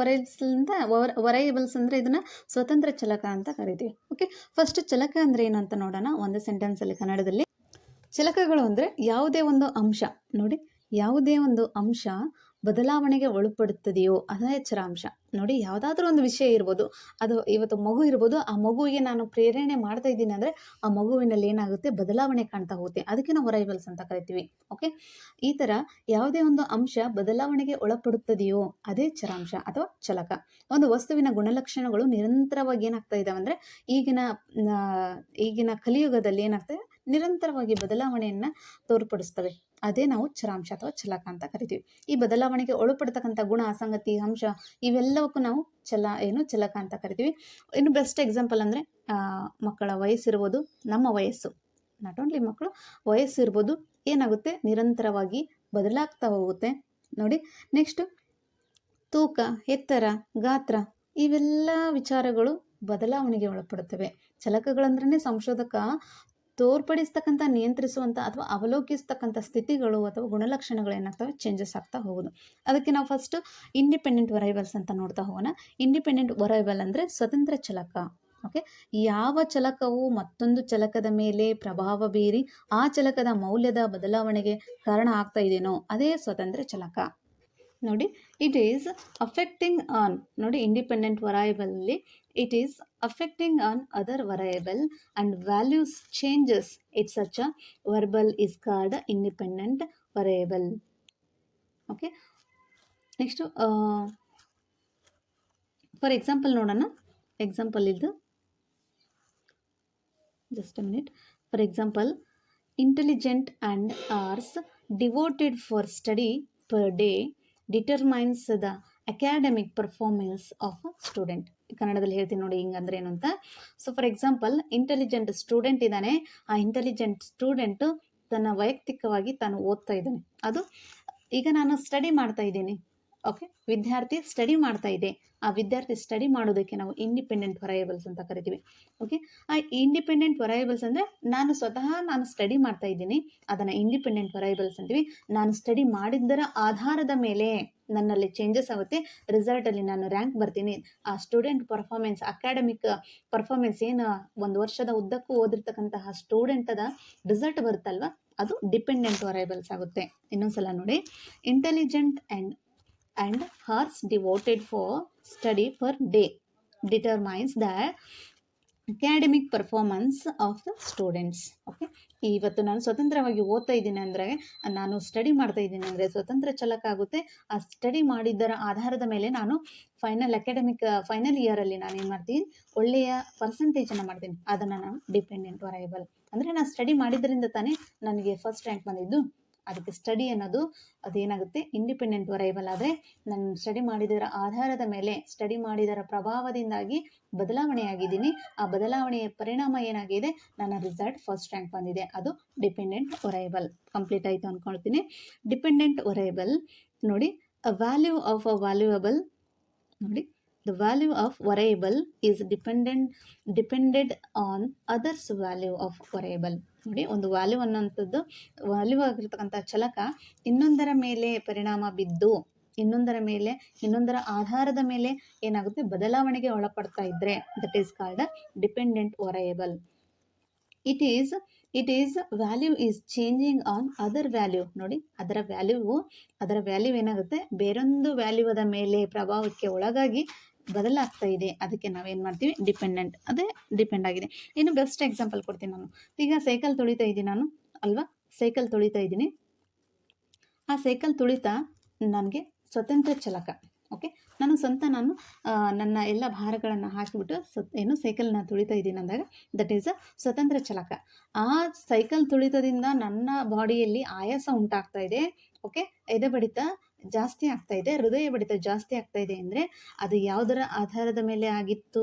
ಅಂದರೆ ಇದನ್ನು ಸ್ವತಂತ್ರ ಚಲಕ ಅಂತ ಕರಿತೀವಿ. ಓಕೆ, ಫಸ್ಟ್ ಚಲಕ ಅಂದರೆ ಏನು ಅಂತ ನೋಡೋಣ ಒಂದು ಸೆಂಟೆನ್ಸಲ್ಲಿ ಕನ್ನಡದಲ್ಲಿ. ಚಲಕಗಳು ಅಂದರೆ ಯಾವುದೇ ಒಂದು ಅಂಶ, ನೋಡಿ ಯಾವುದೇ ಒಂದು ಅಂಶ ಬದಲಾವಣೆಗೆ ಒಳಪಡುತ್ತದೆಯೋ ಅದೇ ಚರಾಂಶ. ನೋಡಿ, ಯಾವುದಾದ್ರೂ ಒಂದು ವಿಷಯ ಇರ್ಬೋದು, ಅದು ಇವತ್ತು ಮಗು ಇರ್ಬೋದು, ಆ ಮಗುವಿಗೆ ನಾನು ಪ್ರೇರಣೆ ಮಾಡ್ತಾ ಇದ್ದೀನಿ ಅಂದರೆ ಆ ಮಗುವಿನಲ್ಲಿ ಏನಾಗುತ್ತೆ, ಬದಲಾವಣೆ ಕಾಣ್ತಾ ಹೋಗುತ್ತೆ. ಅದಕ್ಕೆ ನಾವು ಅರೈವಲ್ಸ್ ಅಂತ ಕರಿತೀವಿ. ಓಕೆ, ಈ ಥರ ಯಾವುದೇ ಒಂದು ಅಂಶ ಬದಲಾವಣೆಗೆ ಒಳಪಡುತ್ತದೆಯೋ ಅದೇ ಚರಾಂಶ ಅಥವಾ ಚಲಕ. ಒಂದು ವಸ್ತುವಿನ ಗುಣಲಕ್ಷಣಗಳು ನಿರಂತರವಾಗಿ ಏನಾಗ್ತಾ ಇದ್ದಾವೆ ಅಂದರೆ ಈಗಿನ ಕಲಿಯುಗದಲ್ಲಿ ಏನಾಗ್ತದೆ, ನಿರಂತರವಾಗಿ ಬದಲಾವಣೆಯನ್ನು ತೋರ್ಪಡಿಸ್ತವೆ. ಅದೇ ನಾವು ಚರಾಂಶ ಅಥವಾ ಚಲಕ ಅಂತ ಕರಿತೀವಿ. ಈ ಬದಲಾವಣೆಗೆ ಒಳಪಡ್ತಕ್ಕಂಥ ಗುಣ, ಸಂಗತಿ, ಅಂಶ ಇವೆಲ್ಲವಕ್ಕೂ ನಾವು ಚಲಕ ಅಂತ ಕರಿತೀವಿ. ಇನ್ನು ಬೆಸ್ಟ್ ಎಕ್ಸಾಂಪಲ್ ಅಂದರೆ ಮಕ್ಕಳ ವಯಸ್ಸಿರ್ಬೋದು, ನಮ್ಮ ವಯಸ್ಸು, ನಾಟ್ ಓನ್ಲಿ ಮಕ್ಕಳು ವಯಸ್ಸು ಇರ್ಬೋದು, ಏನಾಗುತ್ತೆ, ನಿರಂತರವಾಗಿ ಬದಲಾಗ್ತಾ ಹೋಗುತ್ತೆ. ನೋಡಿ, ನೆಕ್ಸ್ಟು ತೂಕ, ಎತ್ತರ, ಗಾತ್ರ ಇವೆಲ್ಲ ವಿಚಾರಗಳು ಬದಲಾವಣೆಗೆ ಒಳಪಡುತ್ತವೆ. ಚಲಕಗಳಂದ್ರೇ ಸಂಶೋಧಕ ತೋರ್ಪಡಿಸ್ತಕ್ಕಂಥ, ನಿಯಂತ್ರಿಸುವಂಥ ಅಥವಾ ಅವಲೋಕಿಸ್ತಕ್ಕಂಥ ಸ್ಥಿತಿಗಳು ಅಥವಾ ಗುಣಲಕ್ಷಣಗಳು ಏನಾಗ್ತವೆ, ಚೇಂಜಸ್ ಆಗ್ತಾ ಹೋಗೋದು. ಅದಕ್ಕೆ ನಾವು ಫಸ್ಟು ಇಂಡಿಪೆಂಡೆಂಟ್ ವೆರೈಬಲ್ಸ್ ಅಂತ ನೋಡ್ತಾ ಹೋಗೋಣ. ಇಂಡಿಪೆಂಡೆಂಟ್ ವೆರೈಬಲ್ ಅಂದರೆ ಸ್ವತಂತ್ರ ಚಲಕ. ಓಕೆ, ಯಾವ ಚಲಕವು ಮತ್ತೊಂದು ಚಲಕದ ಮೇಲೆ ಪ್ರಭಾವ ಬೀರಿ ಆ ಚಲಕದ ಮೌಲ್ಯದ ಬದಲಾವಣೆಗೆ ಕಾರಣ ಆಗ್ತಾ ಇದೆಯೋ ಅದೇ ಸ್ವತಂತ್ರ ಚಲಕ. ನೋಡಿ, ಇಟ್ ಈಸ್ ಅಫೆಕ್ಟಿಂಗ್ ಆನ್, ನೋಡಿ independent ವೆರೈಬಲಲ್ಲಿ it is affecting on other variable and values changes, it's such a variable is called independent variable. Okay, next for example ನೋಡೋಣ. ಎಕ್ಸಾಂಪಲ್ ಇದು, just a minute. For example, intelligent and hours devoted for study per day determines the academic performance of a student. ಕನ್ನಡದಲ್ಲಿ ಹೇಳ್ತೀನಿ ನೋಡಿ ಹಿಂಗಂದ್ರೆ ಏನು ಅಂತ. So for example, intelligent student ಇದ್ದಾನೆ. ಆ intelligent student ತನ್ನ ವೈಯಕ್ತಿಕವಾಗಿ ತಾನು ಓದ್ತಾ ಇದ್ದಾನೆ. ಅದು ಈಗ ನಾನು ಸ್ಟಡಿ ಮಾಡ್ತಾ ಇದ್ದೀನಿ. ಓಕೆ, ವಿದ್ಯಾರ್ಥಿ ಸ್ಟಡಿ ಮಾಡ್ತಾ ಇದೆ. ಆ ವಿದ್ಯಾರ್ಥಿ ಸ್ಟಡಿ ಮಾಡೋದಕ್ಕೆ ನಾವು ಇಂಡಿಪೆಂಡೆಂಟ್ ವೆರೈಬಲ್ಸ್ ಅಂತ ಕರಿತೀವಿ. ಓಕೆ, ಆ ಇಂಡಿಪೆಂಡೆಂಟ್ ವೆರೈಬಲ್ಸ್ ಅಂದರೆ ನಾನು ಸ್ಟಡಿ ಮಾಡ್ತಾ ಇದ್ದೀನಿ, ಅದನ್ನು ಇಂಡಿಪೆಂಡೆಂಟ್ ವೆರೈಬಲ್ಸ್ ಅಂತೀವಿ. ನಾನು ಸ್ಟಡಿ ಮಾಡಿದ್ದರ ಆಧಾರದ ಮೇಲೆ ನನ್ನಲ್ಲಿ ಚೇಂಜಸ್ ಆಗುತ್ತೆ. ರಿಸಲ್ಟಲ್ಲಿ ನಾನು ರ್ಯಾಂಕ್ ಬರ್ತೀನಿ. ಆ ಸ್ಟೂಡೆಂಟ್ ಪರ್ಫಾರ್ಮೆನ್ಸ್, ಅಕಾಡೆಮಿಕ್ ಪರ್ಫಾರ್ಮೆನ್ಸ್ ಏನು ಒಂದು ವರ್ಷದ ಉದ್ದಕ್ಕೂ ಓದಿರ್ತಕ್ಕಂತಹ ಸ್ಟೂಡೆಂಟದ ರಿಸಲ್ಟ್ ಬರುತ್ತಲ್ವ, ಅದು ಡಿಪೆಂಡೆಂಟ್ ವೆರೈಬಲ್ಸ್ ಆಗುತ್ತೆ. ಇನ್ನೊಂದ್ಸಲ ನೋಡಿ, intelligent and hours devoted for study per day determines the academic performance of the students. Okay, ಇವತ್ತು ನಾನು ಸ್ವತಂತ್ರವಾಗಿ ಓದ್ತಾ ಇದ್ದೀನಿ ಅಂದರೆ, ನಾನು ಸ್ಟಡಿ ಮಾಡ್ತಾ ಇದ್ದೀನಿ ಅಂದರೆ ಸ್ವತಂತ್ರ ಚಲಕ ಆಗುತ್ತೆ. ಆ ಸ್ಟಡಿ ಮಾಡಿದ್ದರ ಆಧಾರದ ಮೇಲೆ ನಾನು ಫೈನಲ್ ಇಯರಲ್ಲಿ ನಾನು ಏನು ಮಾಡ್ತೀನಿ, ಒಳ್ಳೆಯ ಪರ್ಸೆಂಟೇಜನ್ನು ಮಾಡ್ತೀನಿ. ಅದನ್ನು ನಾನು ಡಿಪೆಂಡೆಂಟ್ ವೆರೈಬಲ್ ಅಂದರೆ, ನಾನು ಸ್ಟಡಿ ಮಾಡಿದ್ರಿಂದ ತಾನೇ ನನಗೆ ಫಸ್ಟ್ ರ್ಯಾಂಕ್ ಬಂದಿದ್ದು. ಅದಕ್ಕೆ ಸ್ಟಡಿ ಅನ್ನೋದು ಅದೇನಾಗುತ್ತೆ, ಇಂಡಿಪೆಂಡೆಂಟ್ ವೆರೈಬಲ್. ಆದರೆ ನಾನು ಸ್ಟಡಿ ಮಾಡಿದರ ಆಧಾರದ ಮೇಲೆ, ಸ್ಟಡಿ ಮಾಡಿದರ ಪ್ರಭಾವದಿಂದಾಗಿ ಬದಲಾವಣೆಯಾಗಿದ್ದೀನಿ. ಆ ಬದಲಾವಣೆಯ ಪರಿಣಾಮ ಏನಾಗಿದೆ, ನನ್ನ ರಿಸಲ್ಟ್ ಫಸ್ಟ್ ರ್ಯಾಂಕ್ ಬಂದಿದೆ. ಅದು ಡಿಪೆಂಡೆಂಟ್ ವೆರೈಬಲ್. ಕಂಪ್ಲೀಟ್ ಆಯಿತು ಅಂದ್ಕೊಳ್ತೀನಿ. ಡಿಪೆಂಡೆಂಟ್ ವೆರೈಬಲ್ ನೋಡಿ, a value of a valuable. ನೋಡಿ, the value of variable is depended on others value of variable. ನೋಡಿ, ಒಂದು ವ್ಯಾಲ್ಯೂ ಅನ್ನೋಂಥದ್ದು, ವ್ಯಾಲ್ಯೂ ಆಗಿರ್ತಕ್ಕಂಥ ಚಲಕ ಇನ್ನೊಂದರ ಮೇಲೆ ಪರಿಣಾಮ ಬಿದ್ದು, ಇನ್ನೊಂದರ ಆಧಾರದ ಮೇಲೆ ಏನಾಗುತ್ತೆ, ಬದಲಾವಣೆಗೆ ಒಳಪಡ್ತಾ ಇದ್ದರೆ that is called dependent variable. It is value is changing on other value. ನೋಡಿ, ಅದರ ವ್ಯಾಲ್ಯೂ ಏನಾಗುತ್ತೆ, ಬೇರೊಂದು ವ್ಯಾಲ್ಯೂದ ಮೇಲೆ ಪ್ರಭಾವಕ್ಕೆ ಒಳಗಾಗಿ ಬದಲಾಗ್ತಾ ಇದೆ. ಅದಕ್ಕೆ ನಾವೇನು ಮಾಡ್ತೀವಿ, ಡಿಪೆಂಡೆಂಟ್. ಅದೇ ಡಿಪೆಂಡ್ ಆಗಿದೆ. ಇನ್ನು ಬೆಸ್ಟ್ ಎಕ್ಸಾಂಪಲ್ ಕೊಡ್ತೀನಿ ನಾನು. ಈಗ ಸೈಕಲ್ ತುಳಿತಾ ಇದ್ದೀನಿ ನಾನು ಅಲ್ವಾ, ಸೈಕಲ್ ತುಳಿತಾ ಇದ್ದೀನಿ. ಆ ಸೈಕಲ್ ತುಳಿತ ನನಗೆ ಸ್ವತಂತ್ರ ಚಲಕ. ಓಕೆ, ನಾನು ನನ್ನ ಎಲ್ಲ ಭಾರಗಳನ್ನು ಹಾಕಿಬಿಟ್ಟು ಸೈಕಲ್ನ ತುಳಿತಾ ಇದ್ದೀನಿ ಅಂದಾಗ ದಟ್ ಈಸ್ ಅ ಸ್ವತಂತ್ರ ಚಲಕ. ಆ ಸೈಕಲ್ ತುಳಿತದಿಂದ ನನ್ನ ಬಾಡಿಯಲ್ಲಿ ಆಯಾಸ ಉಂಟಾಗ್ತಾ ಇದೆ. ಓಕೆ, ಎದೆ ಬಡಿತ ಜಾಸ್ತಿ ಆಗ್ತಾ ಇದೆ, ಹೃದಯ ಬಡಿತ ಜಾಸ್ತಿ ಆಗ್ತಾ ಇದೆ ಅಂದರೆ ಅದು ಯಾವುದರ ಆಧಾರದ ಮೇಲೆ ಆಗಿತ್ತು,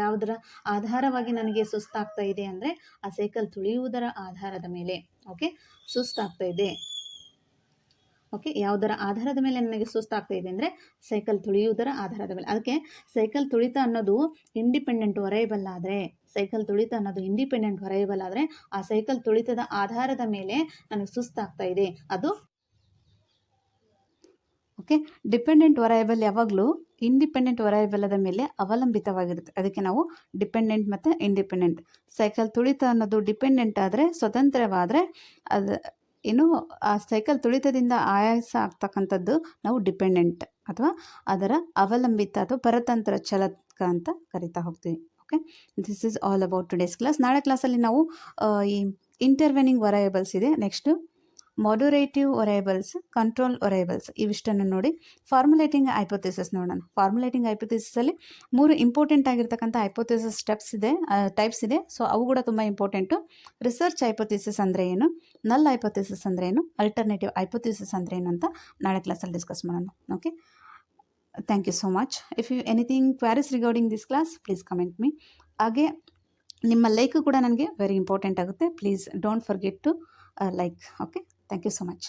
ಯಾವುದರ ಆಧಾರವಾಗಿ ನನಗೆ ಸುಸ್ತಾಗ್ತಾ ಇದೆ ಅಂದರೆ ಆ ಸೈಕಲ್ ತುಳಿಯುವುದರ ಆಧಾರದ ಮೇಲೆ. ಓಕೆ, ಸುಸ್ತಾಗ್ತಾ ಇದೆ. ಓಕೆ, ಯಾವುದರ ಆಧಾರದ ಮೇಲೆ ನನಗೆ ಸುಸ್ತಾಗ್ತಾ ಇದೆ ಅಂದರೆ ಸೈಕಲ್ ತುಳಿಯುವುದರ ಆಧಾರದ ಮೇಲೆ. ಅದಕ್ಕೆ ಸೈಕಲ್ ತುಳಿತ ಅನ್ನೋದು ಇಂಡಿಪೆಂಡೆಂಟ್ ವೆರೈಬಲ್ ಆದರೆ, ಆ ಸೈಕಲ್ ತುಳಿತದ ಆಧಾರದ ಮೇಲೆ ನನಗೆ ಸುಸ್ತಾಗ್ತಾ ಇದೆ, ಅದು ಓಕೆ. ಡಿಪೆಂಡೆಂಟ್ ವೆರೈಬಲ್ ಯಾವಾಗಲೂ ಇಂಡಿಪೆಂಡೆಂಟ್ ವೆರೈಬಲದ ಮೇಲೆ ಅವಲಂಬಿತವಾಗಿರುತ್ತೆ. ಅದಕ್ಕೆ ನಾವು ಡಿಪೆಂಡೆಂಟ್ ಮತ್ತು ಇಂಡಿಪೆಂಡೆಂಟ್. ಸೈಕಲ್ ತುಳಿತ ಅನ್ನೋದು ಡಿಪೆಂಡೆಂಟ್ ಆದರೆ, ಸ್ವತಂತ್ರವಾದರೆ, ಅದು ಏನು ಆ ಸೈಕಲ್ ತುಳಿತದಿಂದ ಆಯಾಸ ಆಗ್ತಕ್ಕಂಥದ್ದು ನಾವು ಡಿಪೆಂಡೆಂಟ್ ಅಥವಾ ಅದರ ಅವಲಂಬಿತ ಅಥವಾ ಪರತಂತ್ರ ಚಲಕ ಅಂತ ಕರಿತಾ ಹೋಗ್ತೀವಿ. Okay, this is all about today's class. ನಾಳೆ ಕ್ಲಾಸಲ್ಲಿ ನಾವು ಈ ಇಂಟರ್ವೆನಿಂಗ್ ವೇರಿಯೇಬಲ್ಸ್ ಇದೆ, ನೆಕ್ಸ್ಟು ಮಾಡ್ಯುರೇಟಿವ್ ವೇರಿಯೇಬಲ್ಸ್, ಕಂಟ್ರೋಲ್ ವೇರಿಯೇಬಲ್ಸ್, ಇವಿಷ್ಟನ್ನು ನೋಡಿ ಫಾರ್ಮುಲೇಟಿಂಗ್ ಹೈಪೋಥೆಸಿಸ್ ನೋಡೋಣ. ಫಾರ್ಮುಲೇಟಿಂಗ್ ಹೈಪೋಥೆಸಿಸಲ್ಲಿ 3 ಇಂಪಾರ್ಟೆಂಟ್ ಆಗಿರ್ತಕ್ಕಂಥ ಹೈಪೋಥೆಸಿಸ್ ಟೈಪ್ಸ್ ಇದೆ. ಸೊ ಅವು ಕೂಡ ತುಂಬ ಇಂಪಾರ್ಟೆಂಟು. ರಿಸರ್ಚ್ ಹೈಪೋಥೆಸಿಸ್ ಅಂದರೆ ಏನು, ನಲ್ ಹೈಪೋಥೆಸಿಸ್ ಅಂದರೆ ಏನು, ಅಲ್ಟರ್ನೇಟಿವ್ ಹೈಪೋಥೆಸಿಸ್ ಅಂದರೆ ಏನು ಅಂತ ನಾಳೆ ಕ್ಲಾಸಲ್ಲಿ ಡಿಸ್ಕಸ್ ಮಾಡೋಣ. Okay, thank you so much. If you anything queries regarding this class, please comment me. ಹಾಗೆ ನಿಮ್ಮ ಲೈಕ್ ಕೂಡ ನನಗೆ ವೆರಿ ಇಂಪಾರ್ಟೆಂಟ್ ಆಗುತ್ತೆ. Please don't forget to like. Okay, thank you so much.